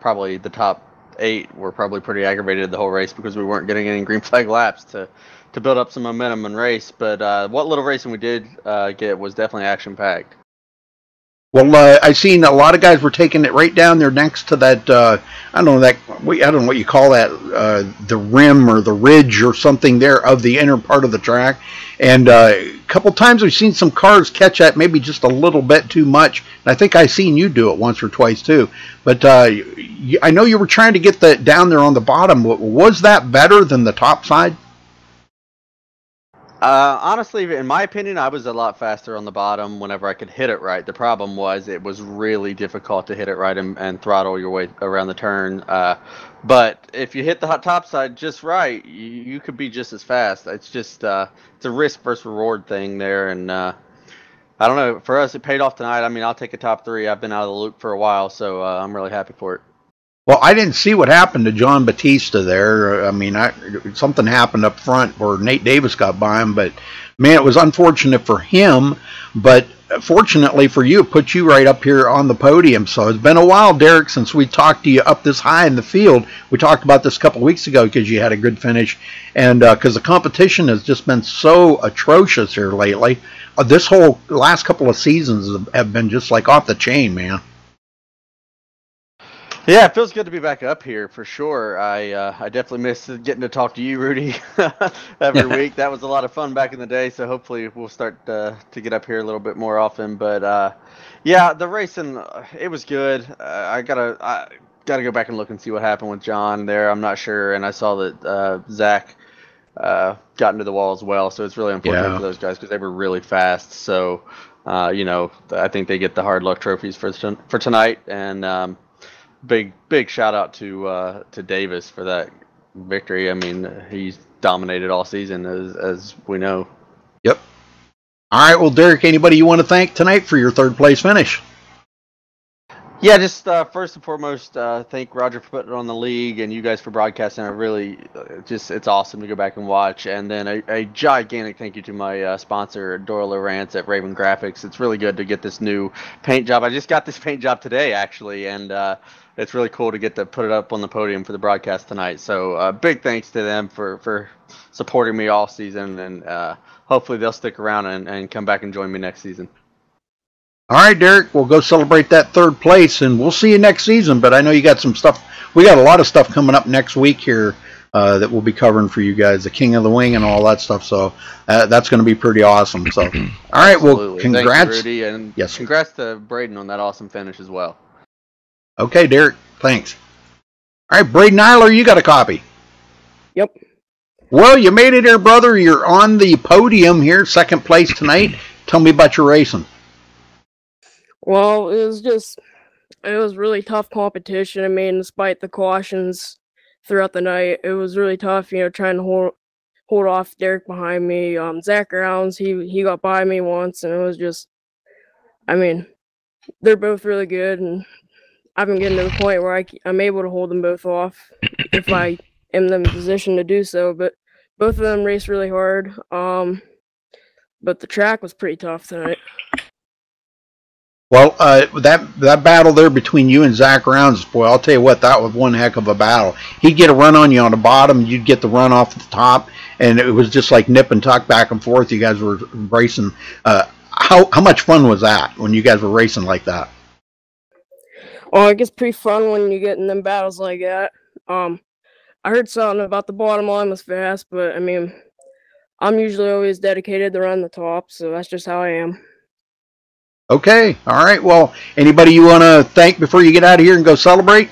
probably the top 8 were probably pretty aggravated the whole race because we weren't getting any green flag laps to build up some momentum and race. But what little racing we did get was definitely action-packed. Well, I seen a lot of guys were taking it right down there next to that. I don't know what you call that, the rim or the ridge or something there of the inner part of the track. And a couple times we've seen some cars catch that maybe just a little bit too much. And I think I seen you do it once or twice too. But I know you were trying to get that down there on the bottom. Was that better than the top side? Honestly, in my opinion, I was a lot faster on the bottom whenever I could hit it right. The problem was it was really difficult to hit it right and throttle your way around the turn. But if you hit the top side just right, you could be just as fast. It's just it's a risk versus reward thing there. And I don't know. For us, it paid off tonight. I mean, I'll take a top 3. I've been out of the loop for a while, so I'm really happy for it. Well, I didn't see what happened to John Batista there. I mean, something happened up front where Nate Davis got by him, but man, it was unfortunate for him. But fortunately for you, it put you right up here on the podium. So it's been a while, Derek, since we talked to you up this high in the field. We talked about this a couple of weeks ago because you had a good finish, and because the competition has just been so atrocious here lately. This whole last couple of seasons have been just like off the chain, man. Yeah, it feels good to be back up here for sure. I definitely miss getting to talk to you, Rudy, every week. That was a lot of fun back in the day. So hopefully we'll start to get up here a little bit more often. But yeah, the racing, it was good. I gotta go back and look and see what happened with John there. I'm not sure, and I saw that Zach got into the wall as well. So it's really unfortunate for those guys because they were really fast. So you know, I think they get the hard luck trophies for tonight, and big shout out to Davis for that victory. I mean, he's dominated all season as we know. Yep. All right, well, Derek, anybody you want to thank tonight for your third place finish? Yeah, just first and foremost, thank Roger for putting it on the league and you guys for broadcasting. I really, it's awesome to go back and watch. And then a gigantic thank you to my sponsor, Doyle Lawrence at Raven Graphics. It's really good to get this new paint job. I just got this paint job today, actually, and it's really cool to get to put it up on the podium for the broadcast tonight. So big thanks to them for supporting me all season, and hopefully they'll stick around and come back and join me next season. All right, Derek, we'll go celebrate that third place, and we'll see you next season. But I know you got some stuff. We got a lot of stuff coming up next week here that we'll be covering for you guys, the King of the Wing and all that stuff. So that's going to be pretty awesome. So, all right, well, congrats. Thank you, Rudy, and yes, congrats to Braden on that awesome finish as well. Okay, Derek, thanks. All right, Braden Eiler, you got a copy. Yep. Well, you made it here, brother. You're on the podium here, second place tonight. Tell me about your racing. Well, it was really tough competition. I mean, despite the cautions throughout the night, it was really tough, you know, trying to hold off Derek behind me. Zach Rounds, he got by me once, and it was just, I mean, they're both really good, and I've been getting to the point where I'm able to hold them both off if I am in the position to do so. But both of them raced really hard. But the track was pretty tough tonight. Well, that battle there between you and Zach Rounds, boy, I'll tell you what, that was one heck of a battle. He'd get a run on you on the bottom, you'd get the run off the top, and it was just like nip and tuck back and forth. You guys were racing. How much fun was that when you guys were racing like that? Well, it gets pretty fun when you get in them battles like that. I heard something about the bottom line was fast, but I mean, I'm usually always dedicated to run the top, so that's just how I am. Okay, all right. Well, anybody you want to thank before you get out of here and go celebrate?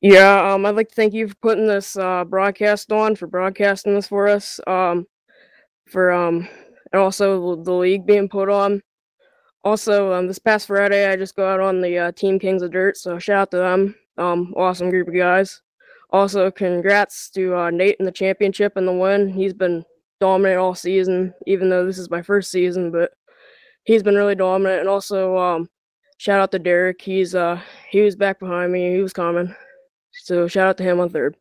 Yeah, I'd like to thank you for putting this broadcast on, for broadcasting this for us, and also the league being put on. Also, this past Friday, I just got out on the Team Kings of Dirt, so shout out to them. Awesome group of guys. Also, congrats to Nate in the championship and the win. He's been dominant all season, even though this is my first season, but he's been really dominant. And also, shout out to Derek. He was back behind me. He was coming. So shout out to him on third.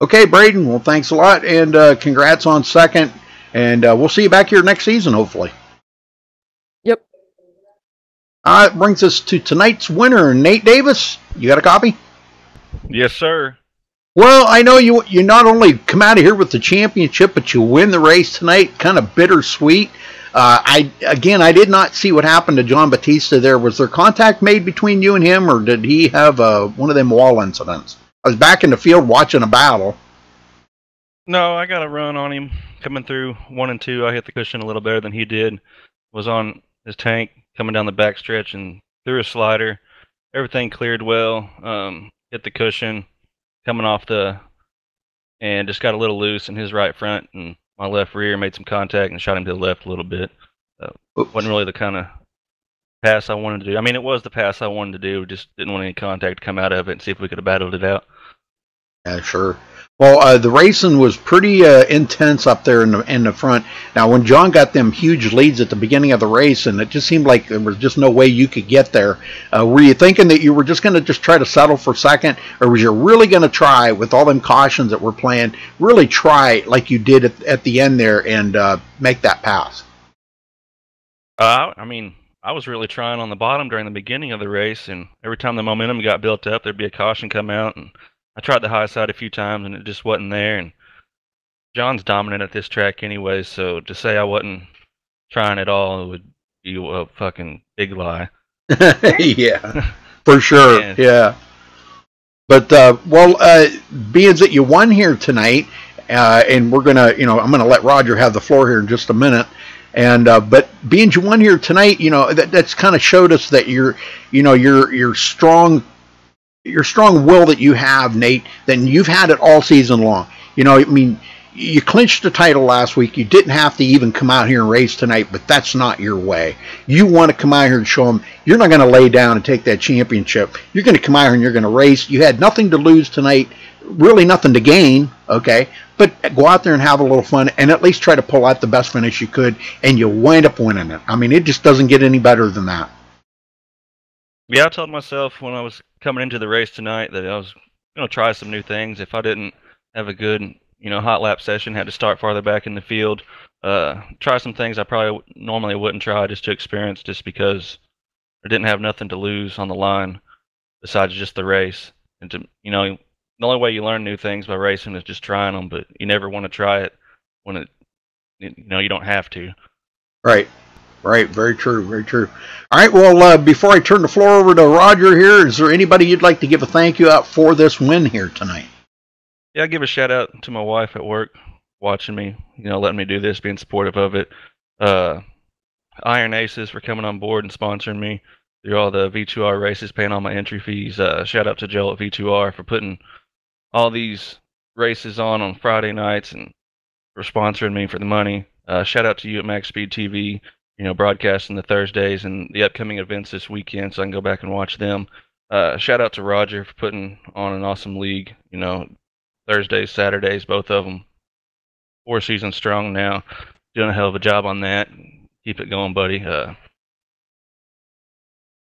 Okay, Braden. Well, thanks a lot, and congrats on second. And we'll see you back here next season, hopefully. Yep. It brings us to tonight's winner, Nate Davis. You got a copy? Yes, sir. Well, I know you not only come out of here with the championship, but you win the race tonight. Kind of bittersweet. I did not see what happened to John Batista there. Was there contact made between you and him, or did he have one of them wall incidents? I was back in the field watching a battle. No, I got a run on him coming through 1 and 2. I hit the cushion a little better than he did. Was on his tank coming down the back stretch and threw a slider. Everything cleared well. Hit the cushion coming off and just got a little loose in his right front, and my left rear made some contact and shot him to the left a little bit. Wasn't really the kind of pass I wanted to do. I mean, it was the pass I wanted to do. Just didn't want any contact to come out of it and see if we could have battled it out. Yeah, sure. Well, the racing was pretty intense up there in the front. Now, when John got them huge leads at the beginning of the race, and it just seemed like there was just no way you could get there, were you thinking that you were just going to just try to settle for second, or was you really going to try, with all them cautions that were playing, really try like you did at the end there and make that pass? I mean, I was really trying on the bottom during the beginning of the race, and every time the momentum got built up, there'd be a caution come out, and I tried the high side a few times, and it just wasn't there. And John's dominant at this track anyway, so to say I wasn't trying at all would be a fucking big lie. Yeah, for sure. And Yeah. But, being that you won here tonight, and we're going to, I'm going to let Roger have the floor here in just a minute. And, but being you won here tonight, that's kind of showed us that your strong will that you have, Nate, then you've had it all season long. I mean, you clinched the title last week. You didn't have to even come out here and race tonight, but that's not your way. You want to come out here and show them you're not going to lay down and take that championship. You're going to come out here and you're going to race. You had nothing to lose tonight, really nothing to gain, okay? But go out there and have a little fun and at least try to pull out the best finish you could, and you wind up winning it. I mean, it just doesn't get any better than that. yeah, I told myself when I was coming into the race tonight that I was going to try some new things. If I didn't have a good, hot lap session, had to start farther back in the field, try some things I probably normally wouldn't try just to experience, just because I didn't have nothing to lose on the line besides just the race. And to, the only way you learn new things by racing is just trying them, but you never want to try it when you don't have to. Right. Right, very true, very true. All right, well, before I turn the floor over to Roger here, is there anybody you'd like to give a thank you out for this win here tonight? Yeah, I give a shout out to my wife at work, watching me, letting me do this, being supportive of it. Iron Aces for coming on board and sponsoring me through all the V2R races, paying all my entry fees. Shout out to Joel at V2R for putting all these races on Friday nights and for sponsoring me for the money. Shout out to you at MaxSpeedTV, broadcasting the Thursdays and the upcoming events this weekend so I can go back and watch them. Shout out to Roger for putting on an awesome league, Thursdays, Saturdays, both of them. 4 seasons strong now. Doing a hell of a job on that. Keep it going, buddy.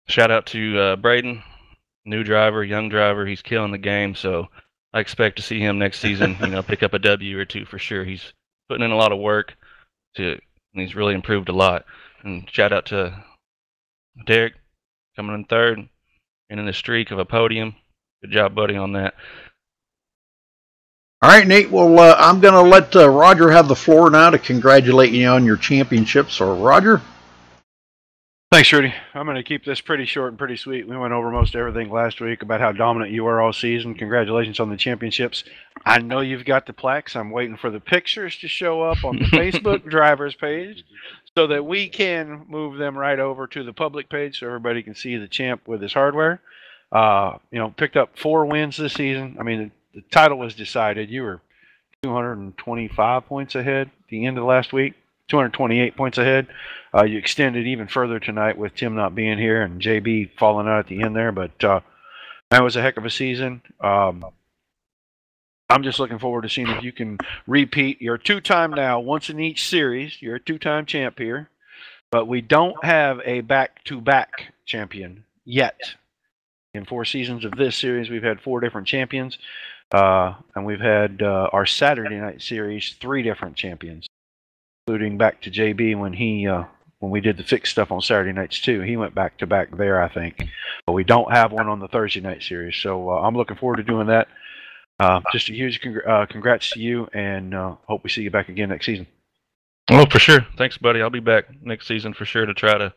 Shout out to Braden, new driver, young driver. He's killing the game, so I expect to see him next season, pick up a W or two for sure. He's putting in a lot of work, and he's really improved a lot. And shout out to Derek, coming in third and in the streak of a podium. Good job, buddy, on that. All right, Nate. Well, I'm going to let Roger have the floor now to congratulate you on your championship. So, Roger. Thanks, Rudy. I'm going to keep this pretty short and pretty sweet. We went over most everything last week about how dominant you were all season. Congratulations on the championships. I know you've got the plaques. I'm waiting for the pictures to show up on the Facebook drivers page so that we can move them right over to the public page so everybody can see the champ with his hardware. Picked up 4 wins this season. I mean, the title was decided. You were 225 points ahead at the end of last week, 228 points ahead. You extended even further tonight with Tim not being here and JB falling out at the end there. But that was a heck of a season. I'm just looking forward to seeing if you can repeat. You're a 2-time now, once in each series. You're a 2-time champ here. But we don't have a back-to-back champion yet. In 4 seasons of this series, we've had 4 different champions. And we've had our Saturday night series 3 different champions, including back to JB when we did the fixed stuff on Saturday nights too. He went back to back there, I think. But we don't have one on the Thursday night series, so I'm looking forward to doing that. Just a huge congrats to you, and hope we see you back again next season. Oh, for sure. Thanks, buddy. I'll be back next season for sure to try to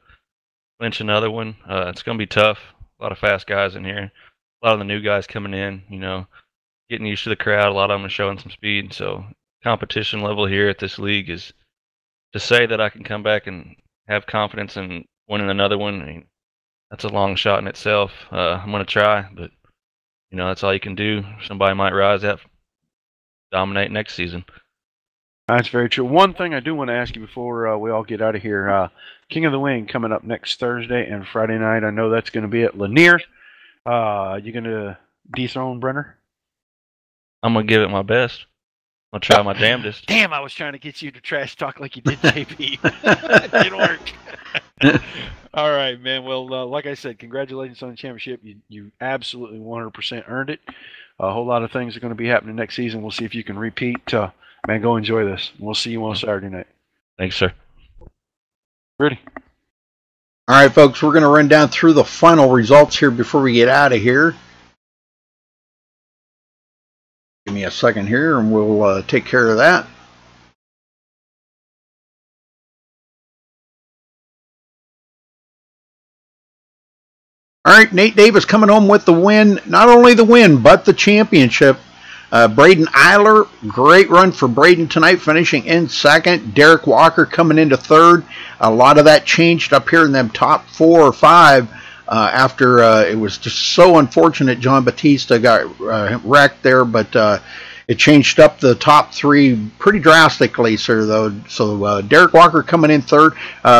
clinch another one. It's going to be tough. A lot of fast guys in here. A lot of the new guys coming in, getting used to the crowd. A lot of them are showing some speed. So competition level here at this league is to say that I can come back and have confidence in winning another one. I mean, that's a long shot in itself. I'm going to try, but that's all you can do. Somebody might rise up, dominate next season. That's very true. One thing I do want to ask you before we all get out of here, King of the Wing coming up next Thursday and Friday night. I know that's going to be at Lanier. You going to dethrone Brenner? I'm gonna give it my best. I'll try my damnedest. Damn, I was trying to get you to trash talk like you did JP. It didn't work. All right, man. Well, like I said, congratulations on the championship. You absolutely 100% earned it. A whole lot of things are going to be happening next season. We'll see if you can repeat. Man, go enjoy this. We'll see you on Saturday night. Thanks, sir. Ready? All right, folks, we're going to run down through the final results here before we get out of here. Give me a second here, and we'll take care of that. All right, Nate Davis coming home with the win. Not only the win, but the championship. Braden Eiler, great run for Braden tonight, finishing in second. Derek Walker coming into third. A lot of that changed up here in them top 4 or 5 after it was just so unfortunate John Batista got wrecked there, but it changed up the top 3 pretty drastically, sir, though. So Derek Walker coming in third.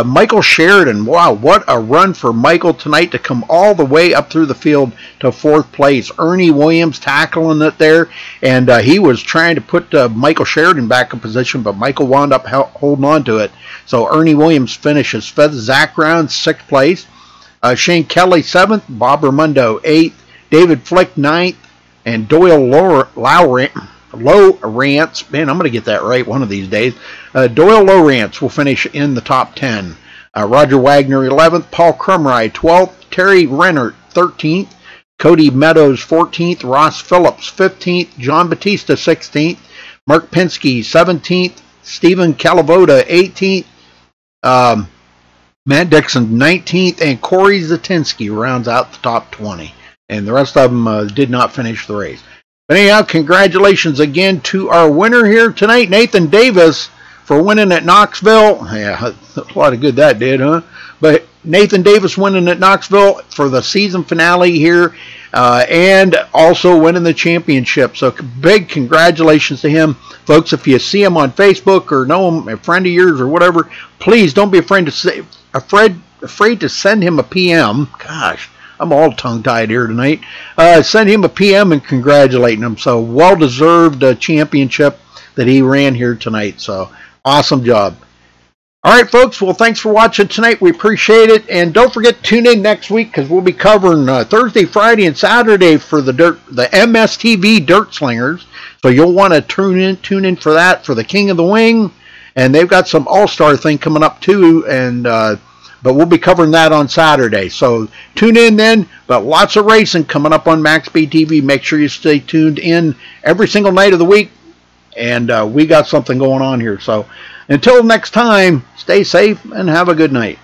Michael Sheridan, wow, what a run for Michael tonight to come all the way up through the field to 4th place. Ernie Williams tackling it there, and he was trying to put Michael Sheridan back in position, but Michael wound up holding on to it. So Ernie Williams finishes 5th. Zach Brown, 6th place. Shane Kelly, 7th. Bob Ramundo, 8th. David Flick, 9th. And Doyle Lowrance, man, I'm going to get that right one of these days. Doyle Lowrance will finish in the top 10. Roger Wagner, 11th. Paul Crumrye, 12th. Terry Rennert, 13th. Cody Meadows, 14th. Ross Phillips, 15th. John Batista, 16th. Mark Pinsky, 17th. Stephen Calavoda, 18th. Matt Dixon, 19th. And Corey Zatinsky rounds out the top 20. And the rest of them did not finish the race. But anyhow, congratulations again to our winner here tonight, Nathan Davis, for winning at Knoxville. Yeah, a lot of good that did, huh? But Nathan Davis winning at Knoxville for the season finale here, and also winning the championship. So big congratulations to him. Folks, if you see him on Facebook or know him, a friend of yours or whatever, please don't be afraid to send him a PM. Gosh, I'm all tongue-tied here tonight. Send him a PM and congratulating him. So well-deserved championship that he ran here tonight. So awesome job. All right, folks. Well, thanks for watching tonight. We appreciate it. And don't forget to tune in next week because we'll be covering Thursday, Friday, and Saturday for the MSTV Dirt Slingers. So you'll want to tune in for that, for the King of the Wing. And they've got some all-star thing coming up too. And but we'll be covering that on Saturday. So tune in then. But lots of racing coming up on MaxSpeedTV. Make sure you stay tuned in every single night of the week. And we got something going on here. So until next time, stay safe and have a good night.